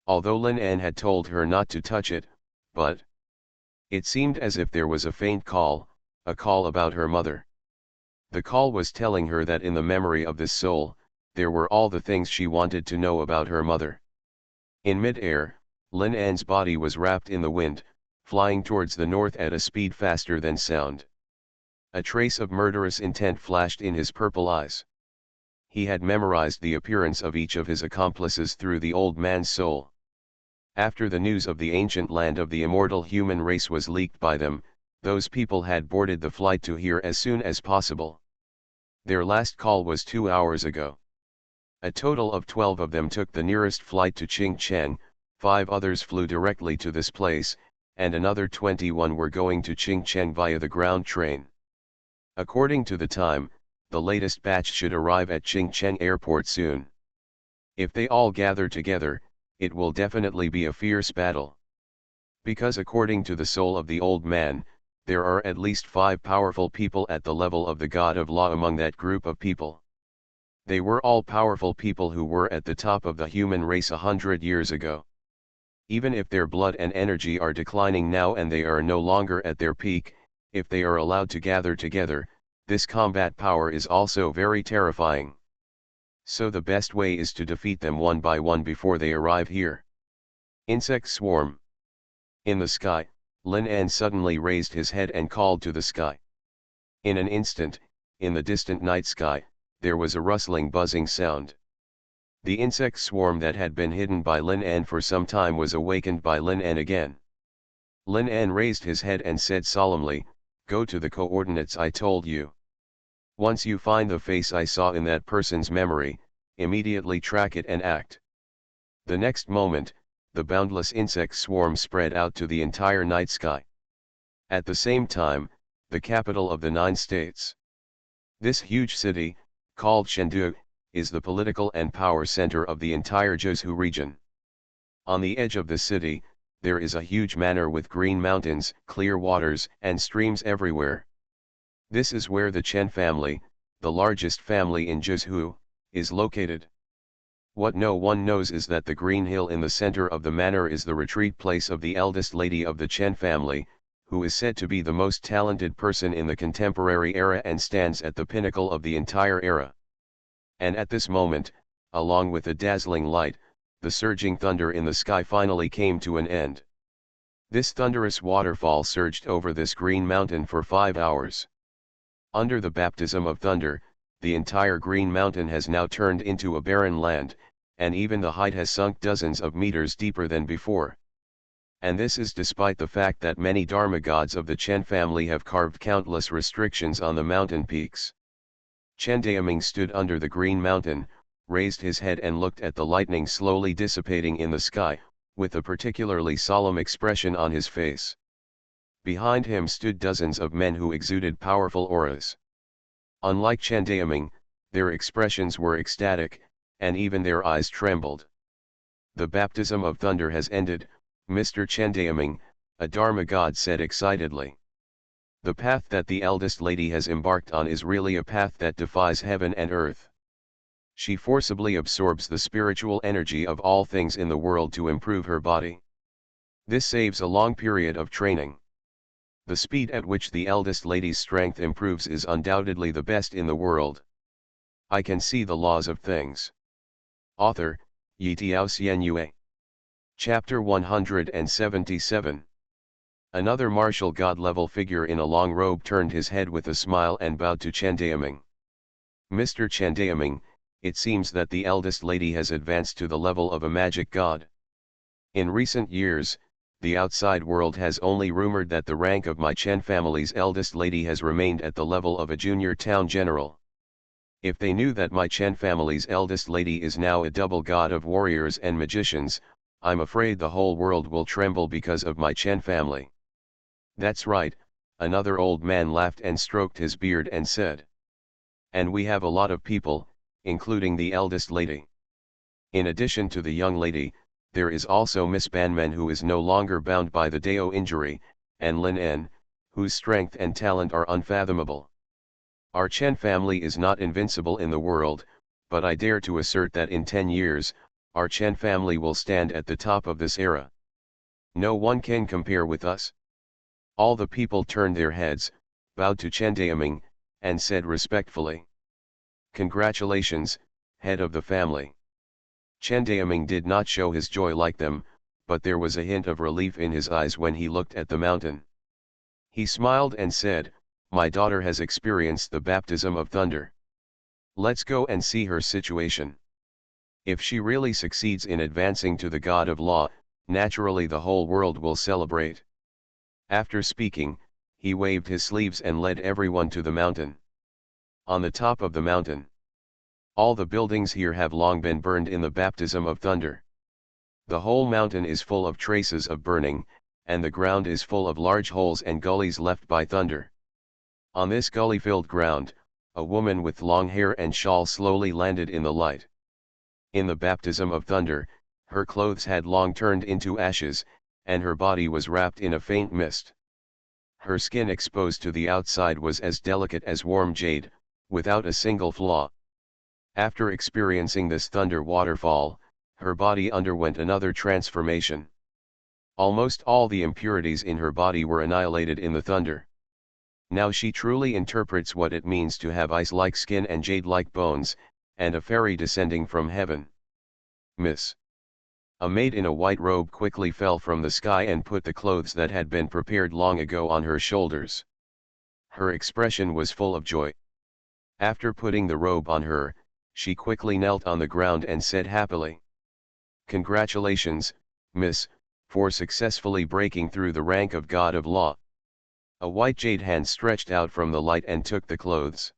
Although Lin An had told her not to touch it, but it seemed as if there was a faint call, a call about her mother. The call was telling her that in the memory of this soul, there were all the things she wanted to know about her mother. In mid-air, Lin An's body was wrapped in the wind, flying towards the north at a speed faster than sound. A trace of murderous intent flashed in his purple eyes. He had memorized the appearance of each of his accomplices through the old man's soul. After the news of the ancient land of the immortal human race was leaked by them, those people had boarded the flight to here as soon as possible. Their last call was 2 hours ago. A total of 12 of them took the nearest flight to Qingcheng, 5 others flew directly to this place, and another 21 were going to Qingcheng via the ground train. According to the time, the latest batch should arrive at Qingcheng airport soon. If they all gather together, it will definitely be a fierce battle. Because according to the soul of the old man, there are at least 5 powerful people at the level of the God of Law among that group of people. They were all powerful people who were at the top of the human race 100 years ago. Even if their blood and energy are declining now and they are no longer at their peak, if they are allowed to gather together, this combat power is also very terrifying. So the best way is to defeat them one by one before they arrive here. Insects swarm. In the sky, Lin An suddenly raised his head and called to the sky. In an instant, in the distant night sky, there was a rustling buzzing sound. The insect swarm that had been hidden by Lin An for some time was awakened by Lin An again. Lin An raised his head and said solemnly, "Go to the coordinates I told you. Once you find the face I saw in that person's memory, immediately track it and act." The next moment, the boundless insect swarm spread out to the entire night sky. At the same time, the capital of the 9 states. This huge city, called Chengdu, is the political and power center of the entire Jiuzhou region. On the edge of the city, there is a huge manor with green mountains, clear waters, and streams everywhere. This is where the Chen family, the largest family in Jiuzhou, is located. What no one knows is that the green hill in the center of the manor is the retreat place of the eldest lady of the Chen family, who is said to be the most talented person in the contemporary era and stands at the pinnacle of the entire era. And at this moment, along with the dazzling light, the surging thunder in the sky finally came to an end. This thunderous waterfall surged over this green mountain for 5 hours. Under the baptism of thunder, the entire green mountain has now turned into a barren land, and even the height has sunk dozens of meters deeper than before. And this is despite the fact that many Dharma gods of the Chen family have carved countless restrictions on the mountain peaks. Chen Daoming stood under the green mountain, raised his head and looked at the lightning slowly dissipating in the sky, with a particularly solemn expression on his face. Behind him stood dozens of men who exuded powerful auras. Unlike Chen Daoming, their expressions were ecstatic, and even their eyes trembled. "The baptism of thunder has ended, Mr. Chen Daoming," a Dharma god said excitedly. "The path that the eldest lady has embarked on is really a path that defies heaven and earth. She forcibly absorbs the spiritual energy of all things in the world to improve her body. This saves a long period of training. The speed at which the eldest lady's strength improves is undoubtedly the best in the world. I can see the laws of things." Author, Yitiao Xianyue. Chapter 177. Another martial god-level figure in a long robe turned his head with a smile and bowed to Chen Daoming. "Mr. Chen Daoming, it seems that the eldest lady has advanced to the level of a magic god. In recent years, the outside world has only rumored that the rank of my Chen family's eldest lady has remained at the level of a junior town general. If they knew that my Chen family's eldest lady is now a double god of warriors and magicians, I'm afraid the whole world will tremble because of my Chen family." "That's right," another old man laughed and stroked his beard and said. "And we have a lot of people, including the eldest lady. In addition to the young lady, there is also Miss Banmen, who is no longer bound by the Dao injury, and Lin En, whose strength and talent are unfathomable. Our Chen family is not invincible in the world, but I dare to assert that in 10 years, our Chen family will stand at the top of this era. No one can compare with us." All the people turned their heads, bowed to Chen Daoming, and said respectfully, "Congratulations, head of the family." Chen Daoming did not show his joy like them, but there was a hint of relief in his eyes when he looked at the mountain. He smiled and said, "My daughter has experienced the baptism of thunder. Let's go and see her situation. If she really succeeds in advancing to the god of law, naturally the whole world will celebrate." After speaking, he waved his sleeves and led everyone to the mountain. On the top of the mountain, all the buildings here have long been burned in the baptism of thunder. The whole mountain is full of traces of burning, and the ground is full of large holes and gullies left by thunder. On this gully-filled ground, a woman with long hair and shawl slowly landed in the light. In the baptism of thunder, her clothes had long turned into ashes, and her body was wrapped in a faint mist. Her skin exposed to the outside was as delicate as warm jade, without a single flaw. After experiencing this thunder waterfall, her body underwent another transformation. Almost all the impurities in her body were annihilated in the thunder. Now she truly interprets what it means to have ice-like skin and jade-like bones, and a fairy descending from heaven. "Miss." A maid in a white robe quickly fell from the sky and put the clothes that had been prepared long ago on her shoulders. Her expression was full of joy. After putting the robe on her, she quickly knelt on the ground and said happily, "Congratulations, Miss, for successfully breaking through the rank of God of Law." A white jade hand stretched out from the light and took the clothes.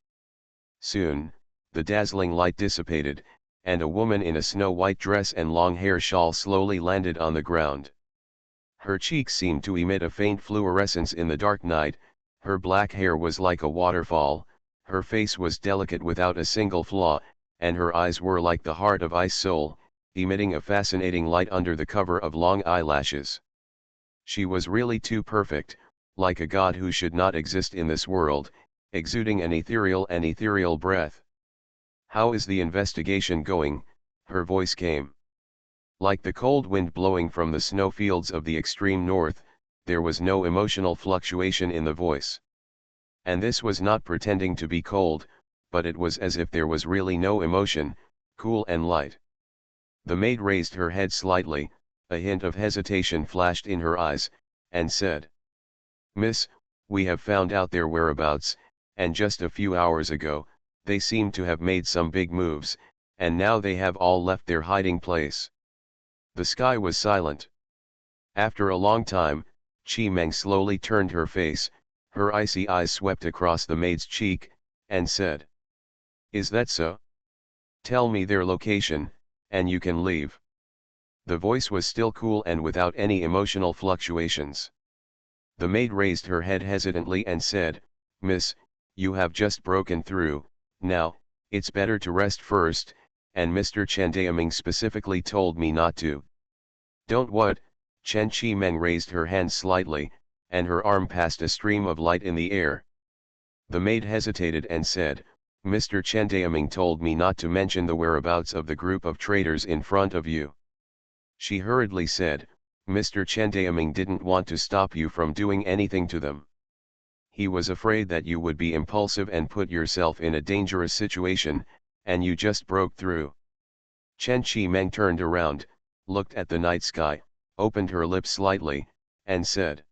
Soon, the dazzling light dissipated, and a woman in a snow-white dress and long hair shawl slowly landed on the ground. Her cheeks seemed to emit a faint fluorescence in the dark night, her black hair was like a waterfall, her face was delicate without a single flaw, and her eyes were like the heart of ice soul, emitting a fascinating light under the cover of long eyelashes. She was really too perfect, like a god who should not exist in this world, exuding an ethereal breath. "How is the investigation going?" her voice came. Like the cold wind blowing from the snowfields of the extreme north, there was no emotional fluctuation in the voice. And this was not pretending to be cold, but it was as if there was really no emotion, cool and light. The maid raised her head slightly, a hint of hesitation flashed in her eyes, and said, "Miss, we have found out their whereabouts, and just a few hours ago, they seem to have made some big moves, and now they have all left their hiding place." The sky was silent. After a long time, Chi Meng slowly turned her face, her icy eyes swept across the maid's cheek, and said, "Is that so? Tell me their location, and you can leave." The voice was still cool and without any emotional fluctuations. The maid raised her head hesitantly and said, "Miss, you have just broken through, now, it's better to rest first, and Mr. Chandaoming specifically told me not to." "Don't what?" Chen Chi Meng raised her hand slightly, and her arm passed a stream of light in the air. The maid hesitated and said, "Mr. Chandaoming told me not to mention the whereabouts of the group of traitors in front of you." She hurriedly said, "Mr. Chandaoming didn't want to stop you from doing anything to them. He was afraid that you would be impulsive and put yourself in a dangerous situation, and you just broke through." Chen Chi Meng turned around, looked at the night sky, opened her lips slightly, and said,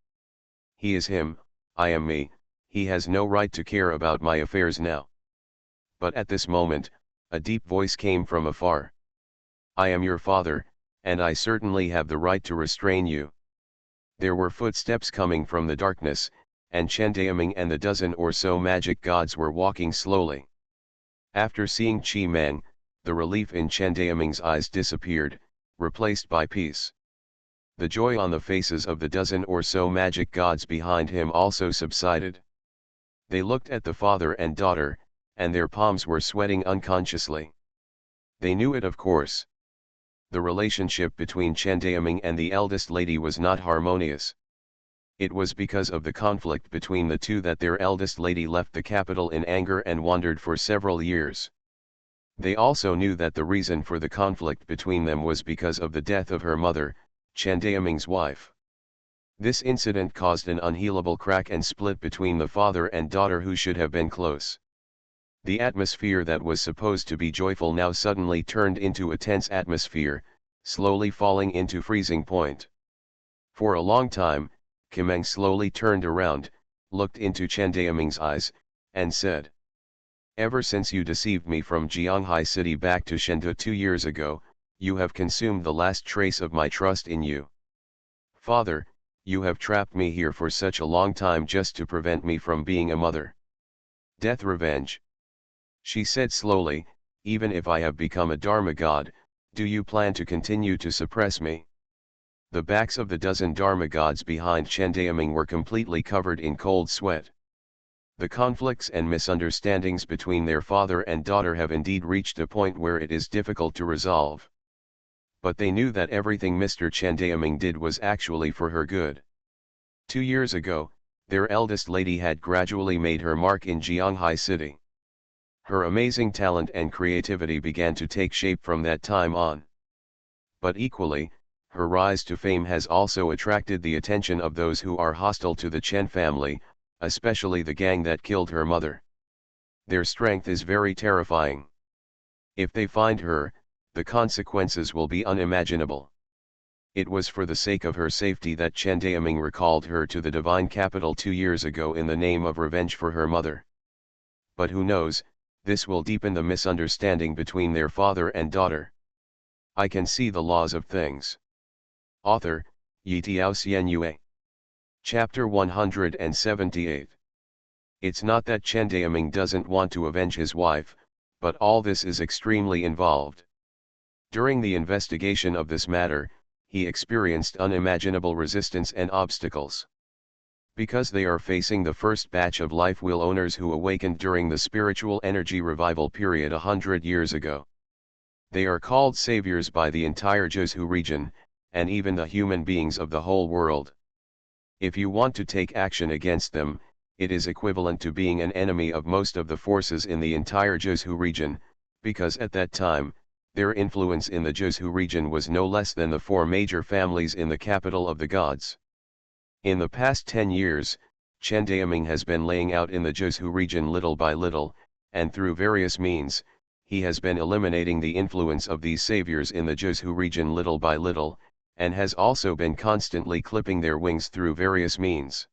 "He is him, I am me, he has no right to care about my affairs now." But at this moment, a deep voice came from afar. "I am your father, and I certainly have the right to restrain you." There were footsteps coming from the darkness, and Chandaoming and the dozen or so magic gods were walking slowly. After seeing Chi Meng, the relief in Chandaoming's eyes disappeared, replaced by peace. The joy on the faces of the dozen or so magic gods behind him also subsided. They looked at the father and daughter, and their palms were sweating unconsciously. They knew it, of course. The relationship between Chandaoming and the eldest lady was not harmonious. It was because of the conflict between the two that their eldest lady left the capital in anger and wandered for several years. They also knew that the reason for the conflict between them was because of the death of her mother, Chandaoming's wife. This incident caused an unhealable crack and split between the father and daughter who should have been close. The atmosphere that was supposed to be joyful now suddenly turned into a tense atmosphere, slowly falling into freezing point. For a long time, Kimeng slowly turned around, looked into Chandaoming's eyes, and said, "Ever since you deceived me from Jianghai City back to Shenzhou 2 years ago, you have consumed the last trace of my trust in you. Father, you have trapped me here for such a long time just to prevent me from being a mother. Death revenge." She said slowly, "Even if I have become a Dharma god, do you plan to continue to suppress me?" The backs of the dozen Dharma gods behind Chandaoming were completely covered in cold sweat. The conflicts and misunderstandings between their father and daughter have indeed reached a point where it is difficult to resolve. But they knew that everything Mr. Chandaoming did was actually for her good. 2 years ago, their eldest lady had gradually made her mark in Jianghai City. Her amazing talent and creativity began to take shape from that time on. But equally, her rise to fame has also attracted the attention of those who are hostile to the Chen family, especially the gang that killed her mother. Their strength is very terrifying. If they find her, the consequences will be unimaginable. It was for the sake of her safety that Chandaoming recalled her to the divine capital 2 years ago in the name of revenge for her mother. But who knows, this will deepen the misunderstanding between their father and daughter. I can see the laws of things. Author, Yitiao Xianyue. Chapter 178. It's not that Chandaoming doesn't want to avenge his wife, but all this is extremely involved. During the investigation of this matter, he experienced unimaginable resistance and obstacles. Because they are facing the first batch of life will owners who awakened during the spiritual energy revival period 100 years ago. They are called saviors by the entire Jiuzhou region, and even the human beings of the whole world. If you want to take action against them, it is equivalent to being an enemy of most of the forces in the entire Jiuzhou region, because at that time, their influence in the Jiuzhou region was no less than the 4 major families in the capital of the gods. In the past 10 years, Chen Daoming has been laying out in the Jiuzhou region little by little, and through various means, he has been eliminating the influence of these saviors in the Jiuzhou region little by little, and has also been constantly clipping their wings through various means.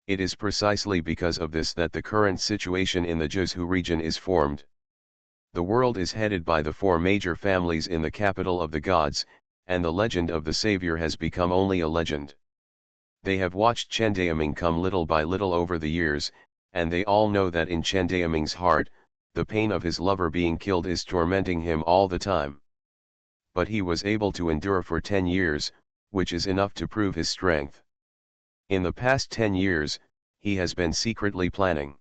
It is precisely because of this that the current situation in the Jiuzhou region is formed. The world is headed by the four major families in the capital of the gods, and the legend of the savior has become only a legend. They have watched Chen Daoming come little by little over the years, and they all know that in Chen Daoming's heart, the pain of his lover being killed is tormenting him all the time. But he was able to endure for 10 years, which is enough to prove his strength. In the past 10 years, he has been secretly planning.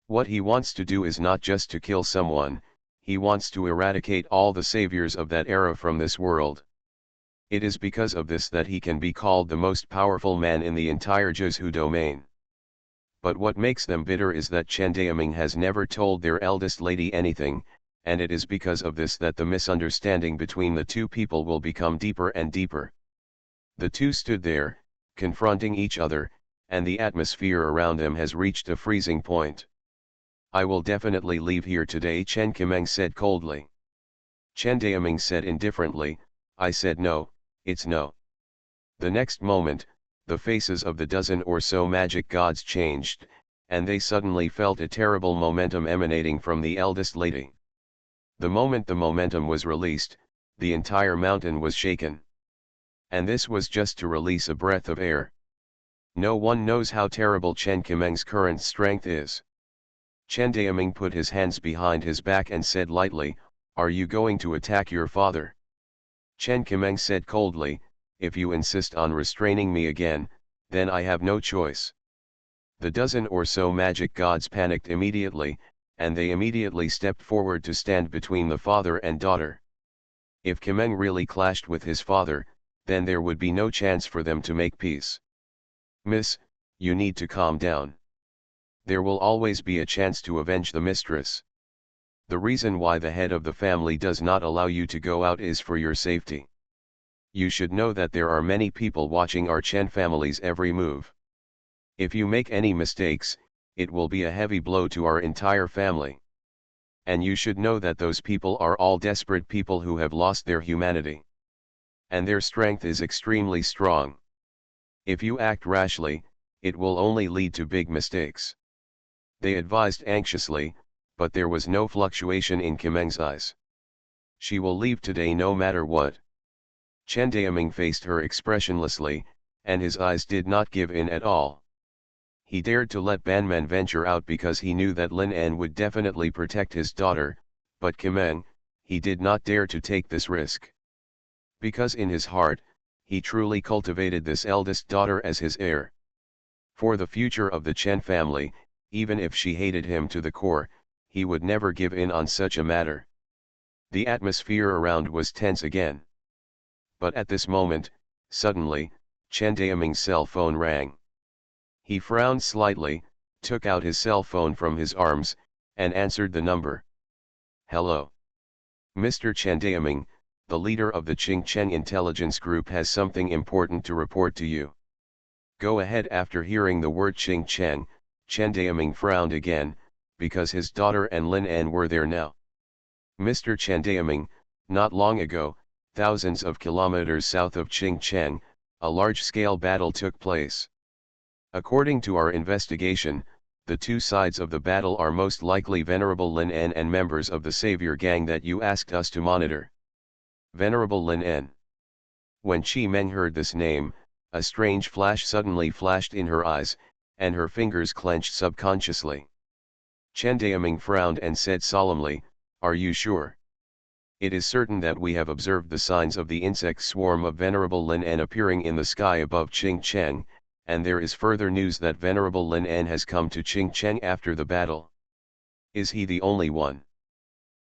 What he wants to do is not just to kill someone, he wants to eradicate all the saviors of that era from this world. It is because of this that he can be called the most powerful man in the entire Jiuzhou domain. But what makes them bitter is that Chen Daoming has never told their eldest lady anything, and it is because of this that the misunderstanding between the two people will become deeper and deeper. The two stood there, confronting each other, and the atmosphere around them has reached a freezing point. "I will definitely leave here today," Chen Qimeng said coldly. Chen Daoming said indifferently, "I said no, it's no." The next moment, the faces of the dozen or so magic gods changed, and they suddenly felt a terrible momentum emanating from the eldest lady. The moment the momentum was released, the entire mountain was shaken. And this was just to release a breath of air. No one knows how terrible Chen Qimeng's current strength is. Chen Daoming put his hands behind his back and said lightly, "Are you going to attack your father?" Chen Qimeng said coldly, "If you insist on restraining me again, then I have no choice." The dozen or so magic gods panicked immediately, and they immediately stepped forward to stand between the father and daughter. If Qimeng really clashed with his father, then there would be no chance for them to make peace. "Miss, you need to calm down. There will always be a chance to avenge the mistress. The reason why the head of the family does not allow you to go out is for your safety. You should know that there are many people watching our Chen family's every move. If you make any mistakes, it will be a heavy blow to our entire family. And you should know that those people are all desperate people who have lost their humanity. And their strength is extremely strong. If you act rashly, it will only lead to big mistakes." They advised anxiously, but there was no fluctuation in Qimeng's eyes. "She will leave today no matter what." Chen Daoming faced her expressionlessly, and his eyes did not give in at all. He dared to let Banmen venture out because he knew that Lin An would definitely protect his daughter, but Qimeng, he did not dare to take this risk. Because in his heart, he truly cultivated this eldest daughter as his heir. For the future of the Chen family, even if she hated him to the core, he would never give in on such a matter. The atmosphere around was tense again. But at this moment, suddenly, Chen Daoming's cell phone rang. He frowned slightly, took out his cell phone from his arms, and answered the number. "Hello. Mr. Chen Daoming, the leader of the Qingcheng intelligence group has something important to report to you." Go ahead. After hearing the word Qingcheng, Chen Daoming frowned again, because his daughter and Lin An were there now. "Mr. Chen Daoming, not long ago, thousands of kilometers south of Qingcheng, a large-scale battle took place. According to our investigation, the two sides of the battle are most likely Venerable Lin An and members of the Savior Gang that you asked us to monitor." Venerable Lin An. When Qi Meng heard this name, a strange flash suddenly flashed in her eyes, and her fingers clenched subconsciously. Chen Daoming frowned and said solemnly, "Are you sure?" "It is certain that we have observed the signs of the insect swarm of Venerable Lin An appearing in the sky above Qingcheng, and there is further news that Venerable Lin An has come to Qingcheng after the battle." "Is he the only one?"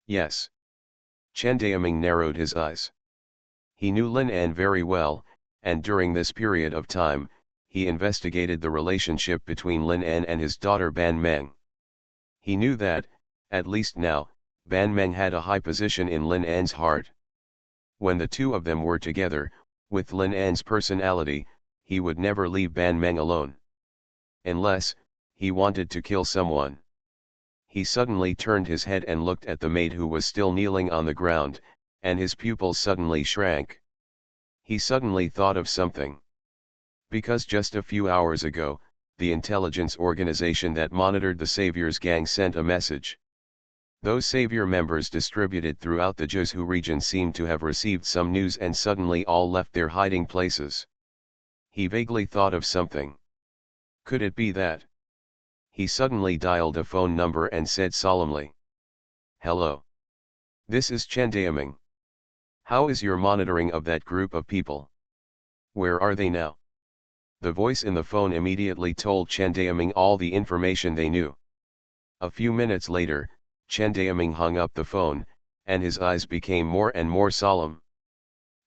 "Yes." Chen Daoming narrowed his eyes. He knew Lin An very well, and during this period of time, he investigated the relationship between Lin An and his daughter Ban Meng. He knew that, at least now, Ban Meng had a high position in Lin An's heart. When the two of them were together, with Lin An's personality, he would never leave Ban Meng alone. Unless, he wanted to kill someone. He suddenly turned his head and looked at the maid who was still kneeling on the ground, and his pupils suddenly shrank. He suddenly thought of something. Because just a few hours ago, the intelligence organization that monitored the Savior's gang sent a message. Those Savior members distributed throughout the Jiuzhou region seemed to have received some news and suddenly all left their hiding places. He vaguely thought of something. Could it be that? He suddenly dialed a phone number and said solemnly, "Hello. This is Chen Daoming. How is your monitoring of that group of people? Where are they now?" The voice in the phone immediately told Chen Daoming all the information they knew. A few minutes later, Chen Daoming hung up the phone, and his eyes became more and more solemn.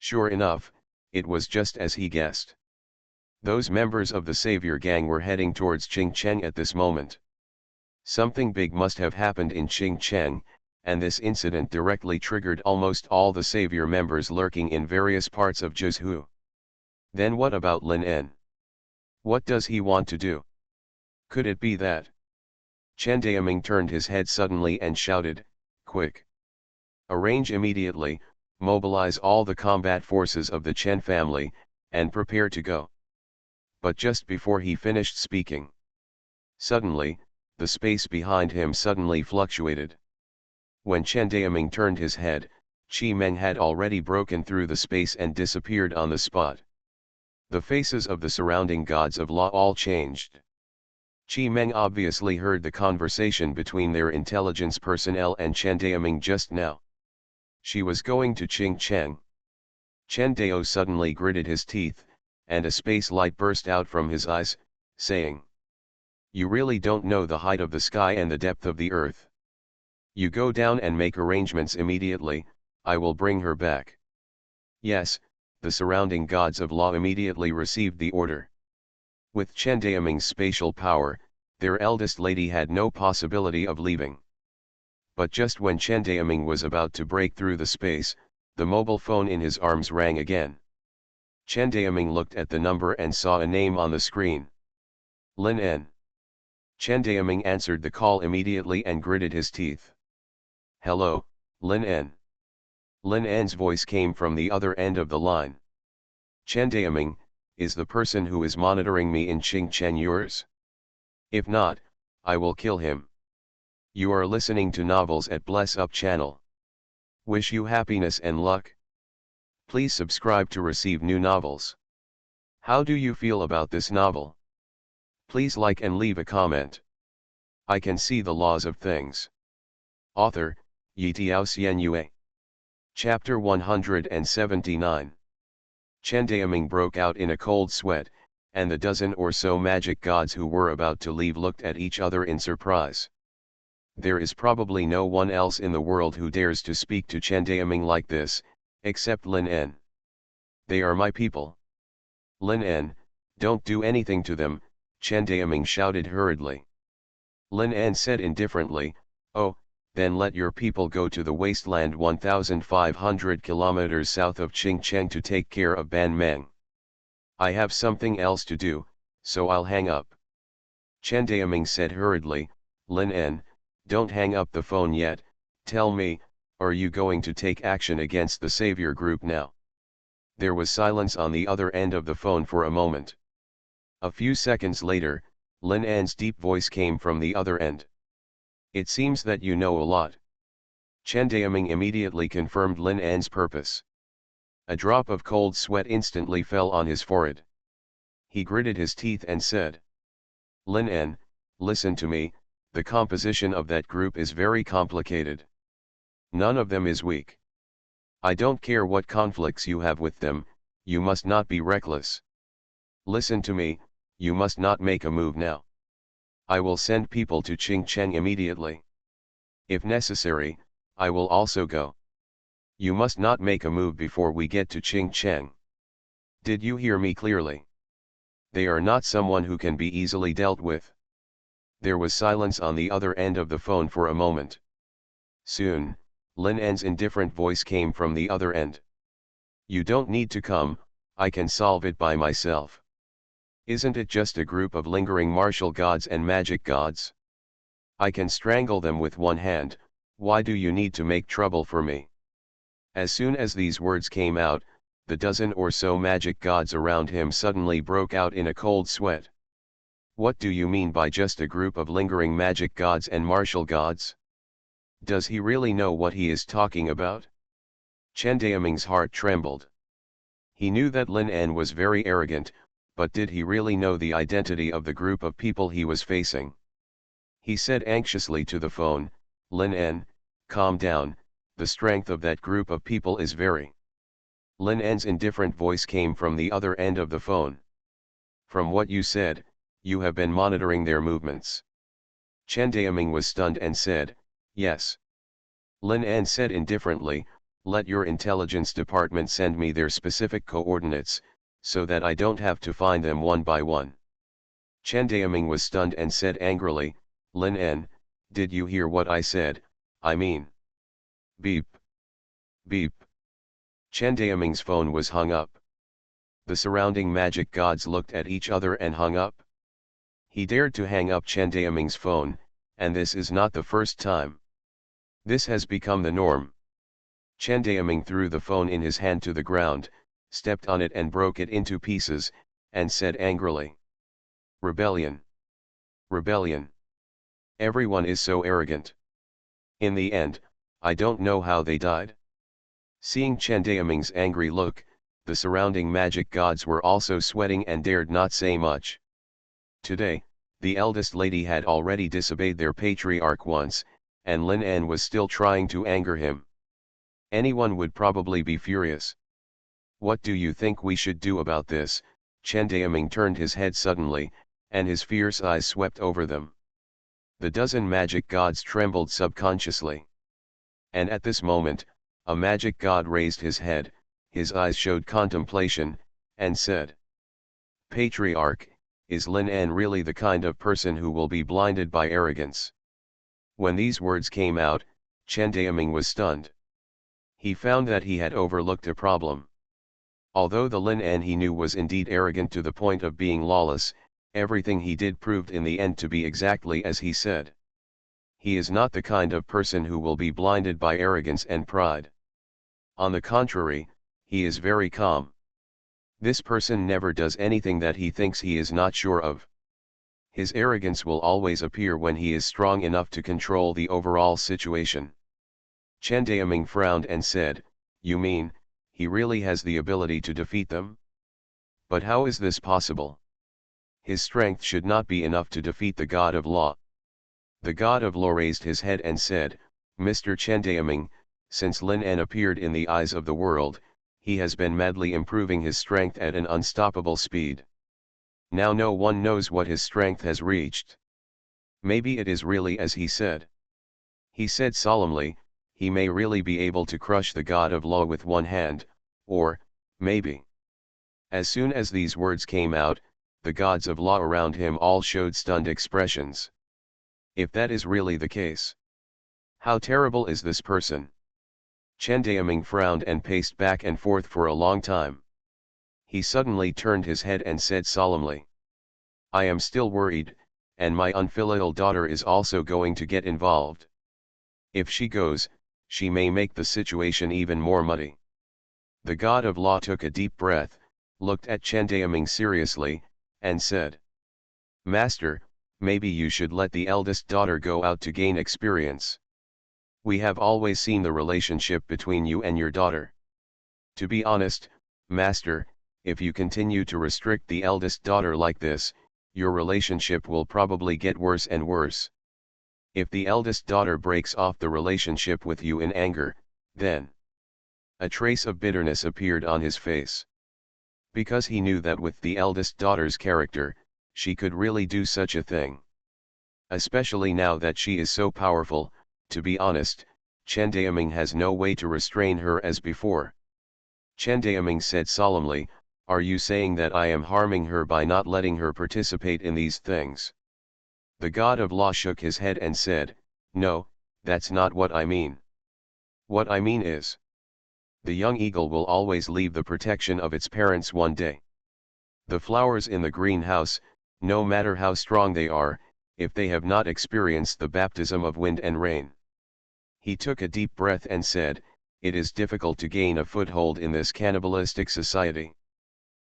Sure enough, it was just as he guessed. Those members of the Savior gang were heading towards Qingcheng at this moment. Something big must have happened in Qingcheng, and this incident directly triggered almost all the Savior members lurking in various parts of Jiuzhou. Then what about Lin En? What does he want to do? Could it be that? Chen Daoming turned his head suddenly and shouted, "Quick! Arrange immediately, mobilize all the combat forces of the Chen family, and prepare to go." But just before he finished speaking, suddenly, the space behind him suddenly fluctuated. When Chen Daoming turned his head, Qi Meng had already broken through the space and disappeared on the spot. The faces of the surrounding gods of law all changed. Qi Meng obviously heard the conversation between their intelligence personnel and Chen Daoming just now. She was going to Qingcheng. Chen Dao suddenly gritted his teeth, and a space light burst out from his eyes, saying, "You really don't know the height of the sky and the depth of the earth. You go down and make arrangements immediately, I will bring her back." Yes, the surrounding gods of law immediately received the order. With Chen Daoming's spatial power, their eldest lady had no possibility of leaving. But just when Chen Daoming was about to break through the space, the mobile phone in his arms rang again. Chen Daoming looked at the number and saw a name on the screen. Lin En. Chen Daoming answered the call immediately and gritted his teeth. "Hello, Lin En." Lin En's voice came from the other end of the line. "Chen Daoming, is the person who is monitoring me in Qingcheng yours? If not, I will kill him." You are listening to Novels at Bless Up channel. Wish you happiness and luck. Please subscribe to receive new novels. How do you feel about this novel? Please like and leave a comment. I can see the laws of things. Author, Yitiao Xuanhuan. Chapter 179. Chen Daoming broke out in a cold sweat, and the dozen or so magic gods who were about to leave looked at each other in surprise. There is probably no one else in the world who dares to speak to Chen Daoming like this, except Lin En. "They are my people. Lin En, don't do anything to them," Chen Daoming shouted hurriedly. Lin En said indifferently, "Oh, then let your people go to the wasteland 1,500 kilometers south of Qingcheng to take care of Ban Meng. I have something else to do, so I'll hang up." Chen Daoming said hurriedly, "Lin En, don't hang up the phone yet, tell me, are you going to take action against the Savior group now?" There was silence on the other end of the phone for a moment. A few seconds later, Lin En's deep voice came from the other end. "It seems that you know a lot." Chen Daoming immediately confirmed Lin En's purpose. A drop of cold sweat instantly fell on his forehead. He gritted his teeth and said, "Lin En, listen to me, the composition of that group is very complicated. None of them is weak. I don't care what conflicts you have with them, you must not be reckless. Listen to me, you must not make a move now. I will send people to Qingcheng immediately. If necessary, I will also go. You must not make a move before we get to Qingcheng. Did you hear me clearly? They are not someone who can be easily dealt with." There was silence on the other end of the phone for a moment. Soon, Lin En's indifferent voice came from the other end. "You don't need to come, I can solve it by myself. Isn't it just a group of lingering martial gods and magic gods? I can strangle them with one hand, why do you need to make trouble for me? As soon as these words came out, the dozen or so magic gods around him suddenly broke out in a cold sweat. What do you mean by just a group of lingering magic gods and martial gods? Does he really know what he is talking about? Chen Daoming's heart trembled. He knew that Lin En was very arrogant, but did he really know the identity of the group of people he was facing? He said anxiously to the phone, Lin En, calm down, the strength of that group of people is very. Lin En's indifferent voice came from the other end of the phone. From what you said, you have been monitoring their movements. Chen Daoming was stunned and said, yes. Lin En said indifferently, let your intelligence department send me their specific coordinates, so that I don't have to find them one by one. Chen Daoming was stunned and said angrily, Lin En, did you hear what I said? I mean. Beep. Beep. Chen Daoming's phone was hung up. The surrounding magic gods looked at each other and hung up. He dared to hang up Chen Daoming's phone, and this is not the first time. This has become the norm. Chen Daoming threw the phone in his hand to the ground, stepped on it and broke it into pieces, and said angrily. Rebellion. Rebellion. Everyone is so arrogant. In the end, I don't know how they died. Seeing Chen Daoming's angry look, the surrounding magic gods were also sweating and dared not say much. Today, the eldest lady had already disobeyed their patriarch once, and Lin En was still trying to anger him. Anyone would probably be furious. What do you think we should do about this? Chen Daoming turned his head suddenly, and his fierce eyes swept over them. The dozen magic gods trembled subconsciously. And at this moment, a magic god raised his head, his eyes showed contemplation, and said, Patriarch, is Lin En really the kind of person who will be blinded by arrogance? When these words came out, Chen Daoming was stunned. He found that he had overlooked a problem. Although the Lin En he knew was indeed arrogant to the point of being lawless, everything he did proved in the end to be exactly as he said. He is not the kind of person who will be blinded by arrogance and pride. On the contrary, he is very calm. This person never does anything that he thinks he is not sure of. His arrogance will always appear when he is strong enough to control the overall situation. Chen Daoming frowned and said, you mean, he really has the ability to defeat them? But how is this possible? His strength should not be enough to defeat the God of Law. The God of Law raised his head and said, Mr. Chen Daoming, since Lin En appeared in the eyes of the world, he has been madly improving his strength at an unstoppable speed. Now no one knows what his strength has reached. Maybe it is really as he said. He said solemnly, he may really be able to crush the God of Law with one hand, or, maybe. As soon as these words came out, the gods of law around him all showed stunned expressions. If that is really the case, how terrible is this person? Chen Daoming frowned and paced back and forth for a long time. He suddenly turned his head and said solemnly, I am still worried, and my unfilial daughter is also going to get involved. If she goes, she may make the situation even more muddy. The God of Law took a deep breath, looked at Chen Daoming seriously, and said, Master, maybe you should let the eldest daughter go out to gain experience. We have always seen the relationship between you and your daughter. To be honest, Master, if you continue to restrict the eldest daughter like this, your relationship will probably get worse and worse. If the eldest daughter breaks off the relationship with you in anger, then a trace of bitterness appeared on his face. Because he knew that with the eldest daughter's character, she could really do such a thing. Especially now that she is so powerful, to be honest, Chen Daoming has no way to restrain her as before. Chen Daoming said solemnly, are you saying that I am harming her by not letting her participate in these things? The God of Law shook his head and said, no, that's not what I mean. What I mean is, the young eagle will always leave the protection of its parents one day. The flowers in the greenhouse, no matter how strong they are, if they have not experienced the baptism of wind and rain. He took a deep breath and said, "It is difficult to gain a foothold in this cannibalistic society."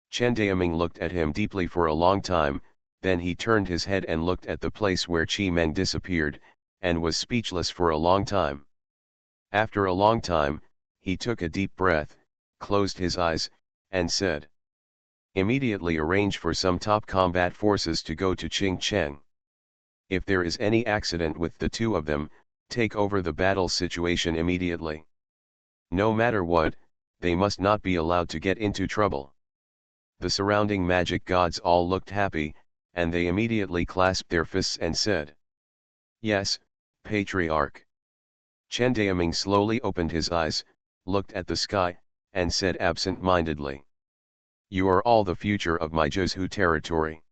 Chen Daoming looked at him deeply for a long time, then he turned his head and looked at the place where Chi Meng disappeared, and was speechless for a long time. After a long time, he took a deep breath, closed his eyes, and said, "Immediately arrange for some top combat forces to go to Qingcheng. If there is any accident with the two of them, take over the battle situation immediately. No matter what, they must not be allowed to get into trouble." The surrounding magic gods all looked happy, and they immediately clasped their fists and said, "Yes, Patriarch." Chen Daoming slowly opened his eyes, looked at the sky, and said absent-mindedly, "You are all the future of my Zhou territory.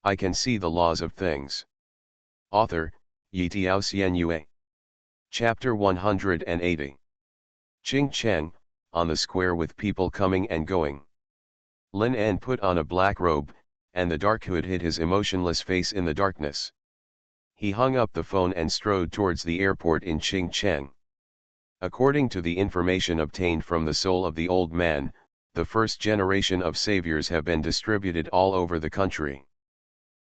I can see the laws of things." Author, Yi Tiao Xianyue. Chapter 180. Qingcheng, on the square with people coming and going. Lin An put on a black robe, and the dark hood hid his emotionless face in the darkness. He hung up the phone and strode towards the airport in Qingcheng. According to the information obtained from the soul of the old man, the first generation of saviors have been distributed all over the country.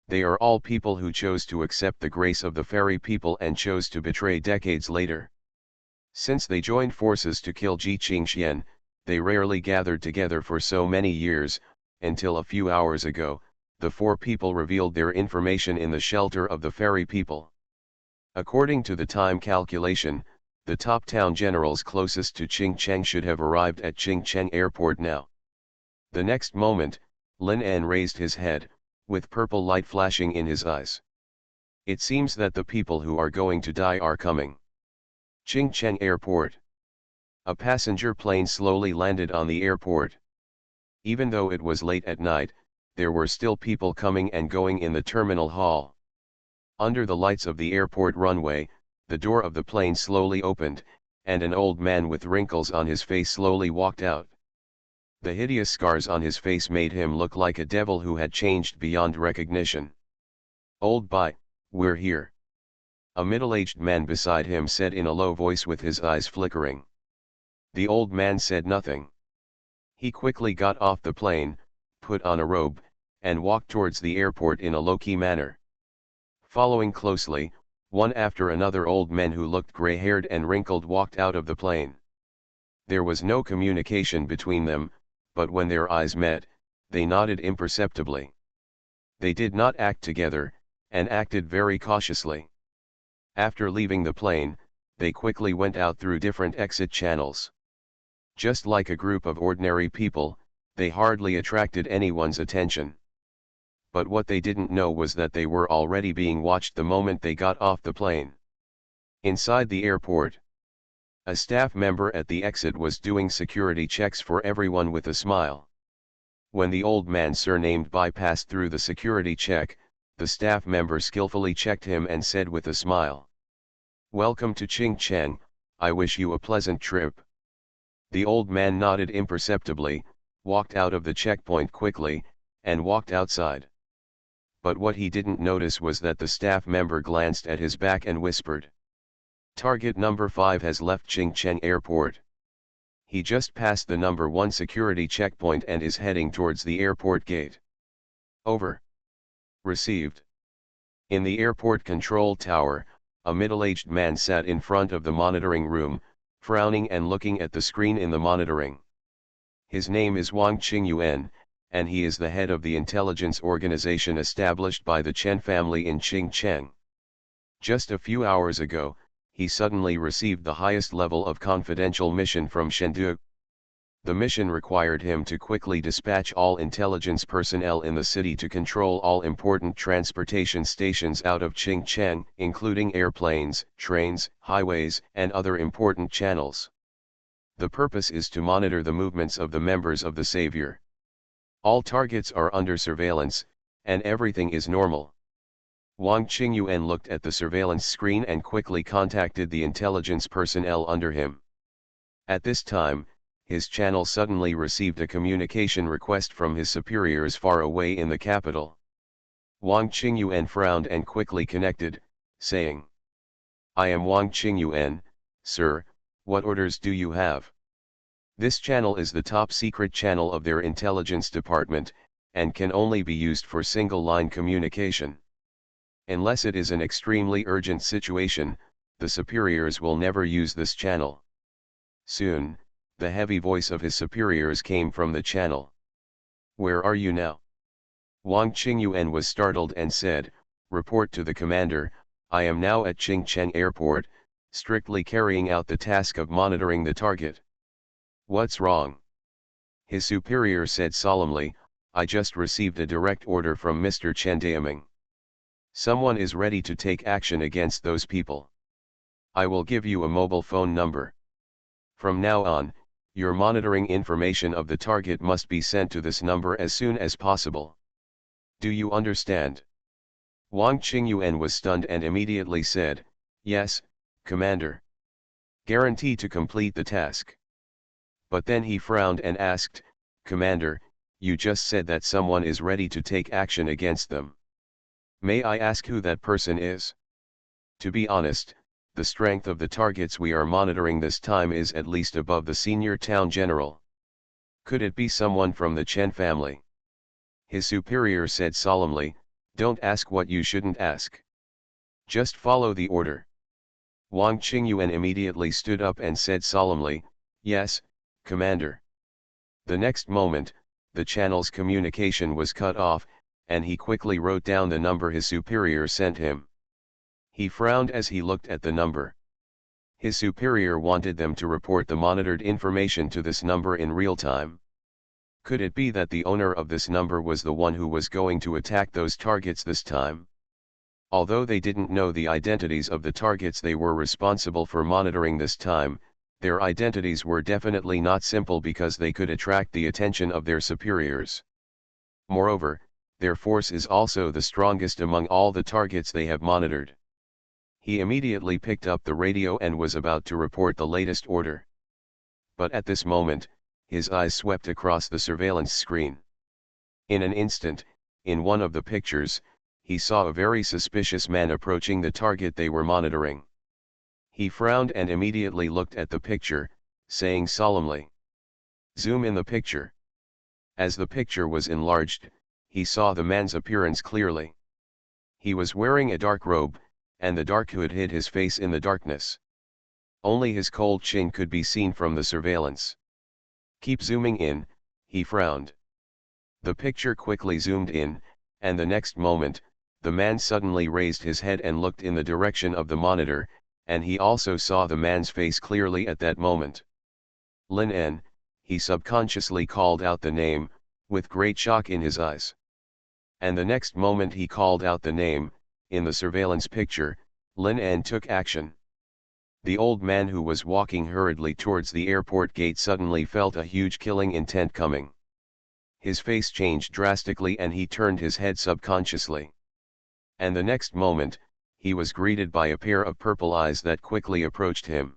They are all people who chose to accept the grace of the fairy people and chose to betray decades later. Since they joined forces to kill Ji Qingxian, they rarely gathered together for so many years, until a few hours ago, the four people revealed their information in the shelter of the fairy people. According to the time calculation, the top town generals closest to Qingcheng should have arrived at Qingcheng airport now. The next moment, Lin An raised his head, with purple light flashing in his eyes. "It seems that the people who are going to die are coming." Qingcheng airport. A passenger plane slowly landed on the airport. Even though it was late at night, there were still people coming and going in the terminal hall. Under the lights of the airport runway, the door of the plane slowly opened, and an old man with wrinkles on his face slowly walked out. The hideous scars on his face made him look like a devil who had changed beyond recognition. "Old Bai, we're here." A middle-aged man beside him said in a low voice with his eyes flickering. The old man said nothing. He quickly got off the plane, put on a robe, and walked towards the airport in a low-key manner. Following closely, one after another old men who looked gray-haired and wrinkled walked out of the plane. There was no communication between them, but when their eyes met, they nodded imperceptibly. They did not act together, and acted very cautiously. After leaving the plane, they quickly went out through different exit channels. Just like a group of ordinary people, they hardly attracted anyone's attention. But what they didn't know was that they were already being watched the moment they got off the plane. Inside the airport, a staff member at the exit was doing security checks for everyone with a smile. When the old man surnamed Bai passed through the security check, the staff member skillfully checked him and said with a smile, "Welcome to Qingcheng, I wish you a pleasant trip." The old man nodded imperceptibly, walked out of the checkpoint quickly, and walked outside. But what he didn't notice was that the staff member glanced at his back and whispered, "Target number 5 has left Qingcheng airport." He just passed the number 1 security checkpoint and is heading towards the airport gate. Over. Received. In the airport control tower, a middle-aged man sat in front of the monitoring room, frowning and looking at the screen in the monitoring. His name is Wang Qingyuan, and he is the head of the intelligence organization established by the Chen family in Qingcheng. Just a few hours ago, he suddenly received the highest level of confidential mission from Chengdu. The mission required him to quickly dispatch all intelligence personnel in the city to control all important transportation stations out of Qingcheng, including airplanes, trains, highways, and other important channels. The purpose is to monitor the movements of the members of the Savior. All targets are under surveillance, and everything is normal. Wang Qingyuan looked at the surveillance screen and quickly contacted the intelligence personnel under him. At this time, his channel suddenly received a communication request from his superiors far away in the capital. Wang Qingyuan frowned and quickly connected, saying, "I am Wang Qingyuan, sir, what orders do you have?" This channel is the top secret channel of their intelligence department, and can only be used for single-line communication. Unless it is an extremely urgent situation, the superiors will never use this channel. Soon, the heavy voice of his superiors came from the channel. "Where are you now?" Wang Qingyuan was startled and said, "Report to the commander, I am now at Qingcheng Airport, strictly carrying out the task of monitoring the target." "What's wrong?" His superior said solemnly, "I just received a direct order from Mr. Chen Daoming. Someone is ready to take action against those people. I will give you a mobile phone number. From now on, your monitoring information of the target must be sent to this number as soon as possible. Do you understand?" Wang Qingyuan was stunned and immediately said, "Yes, Commander. Guarantee to complete the task." But then he frowned and asked, "Commander, you just said that someone is ready to take action against them. May I ask who that person is?" To be honest, the strength of the targets we are monitoring this time is at least above the senior town general. Could it be someone from the Chen family? His superior said solemnly, "Don't ask what you shouldn't ask. Just follow the order." Wang Qingyuan immediately stood up and said solemnly, "Yes, Commander." The next moment, the channel's communication was cut off, and he quickly wrote down the number his superior sent him. He frowned as he looked at the number. His superior wanted them to report the monitored information to this number in real time. Could it be that the owner of this number was the one who was going to attack those targets this time? Although they didn't know the identities of the targets they were responsible for monitoring this time, their identities were definitely not simple because they could attract the attention of their superiors. Moreover, their force is also the strongest among all the targets they have monitored. He immediately picked up the radio and was about to report the latest order. But at this moment, his eyes swept across the surveillance screen. In an instant, in one of the pictures, he saw a very suspicious man approaching the target they were monitoring. He frowned and immediately looked at the picture, saying solemnly, "Zoom in the picture." As the picture was enlarged, he saw the man's appearance clearly. He was wearing a dark robe, and the dark hood hid his face in the darkness. Only his cold chin could be seen from the surveillance. "Keep zooming in," he frowned. The picture quickly zoomed in, and the next moment, the man suddenly raised his head and looked in the direction of the monitor, and he also saw the man's face clearly at that moment. "Lin En," he subconsciously called out the name, with great shock in his eyes. And the next moment he called out the name, in the surveillance picture, Lin En took action. The old man who was walking hurriedly towards the airport gate suddenly felt a huge killing intent coming. His face changed drastically and he turned his head subconsciously. And the next moment, he was greeted by a pair of purple eyes that quickly approached him.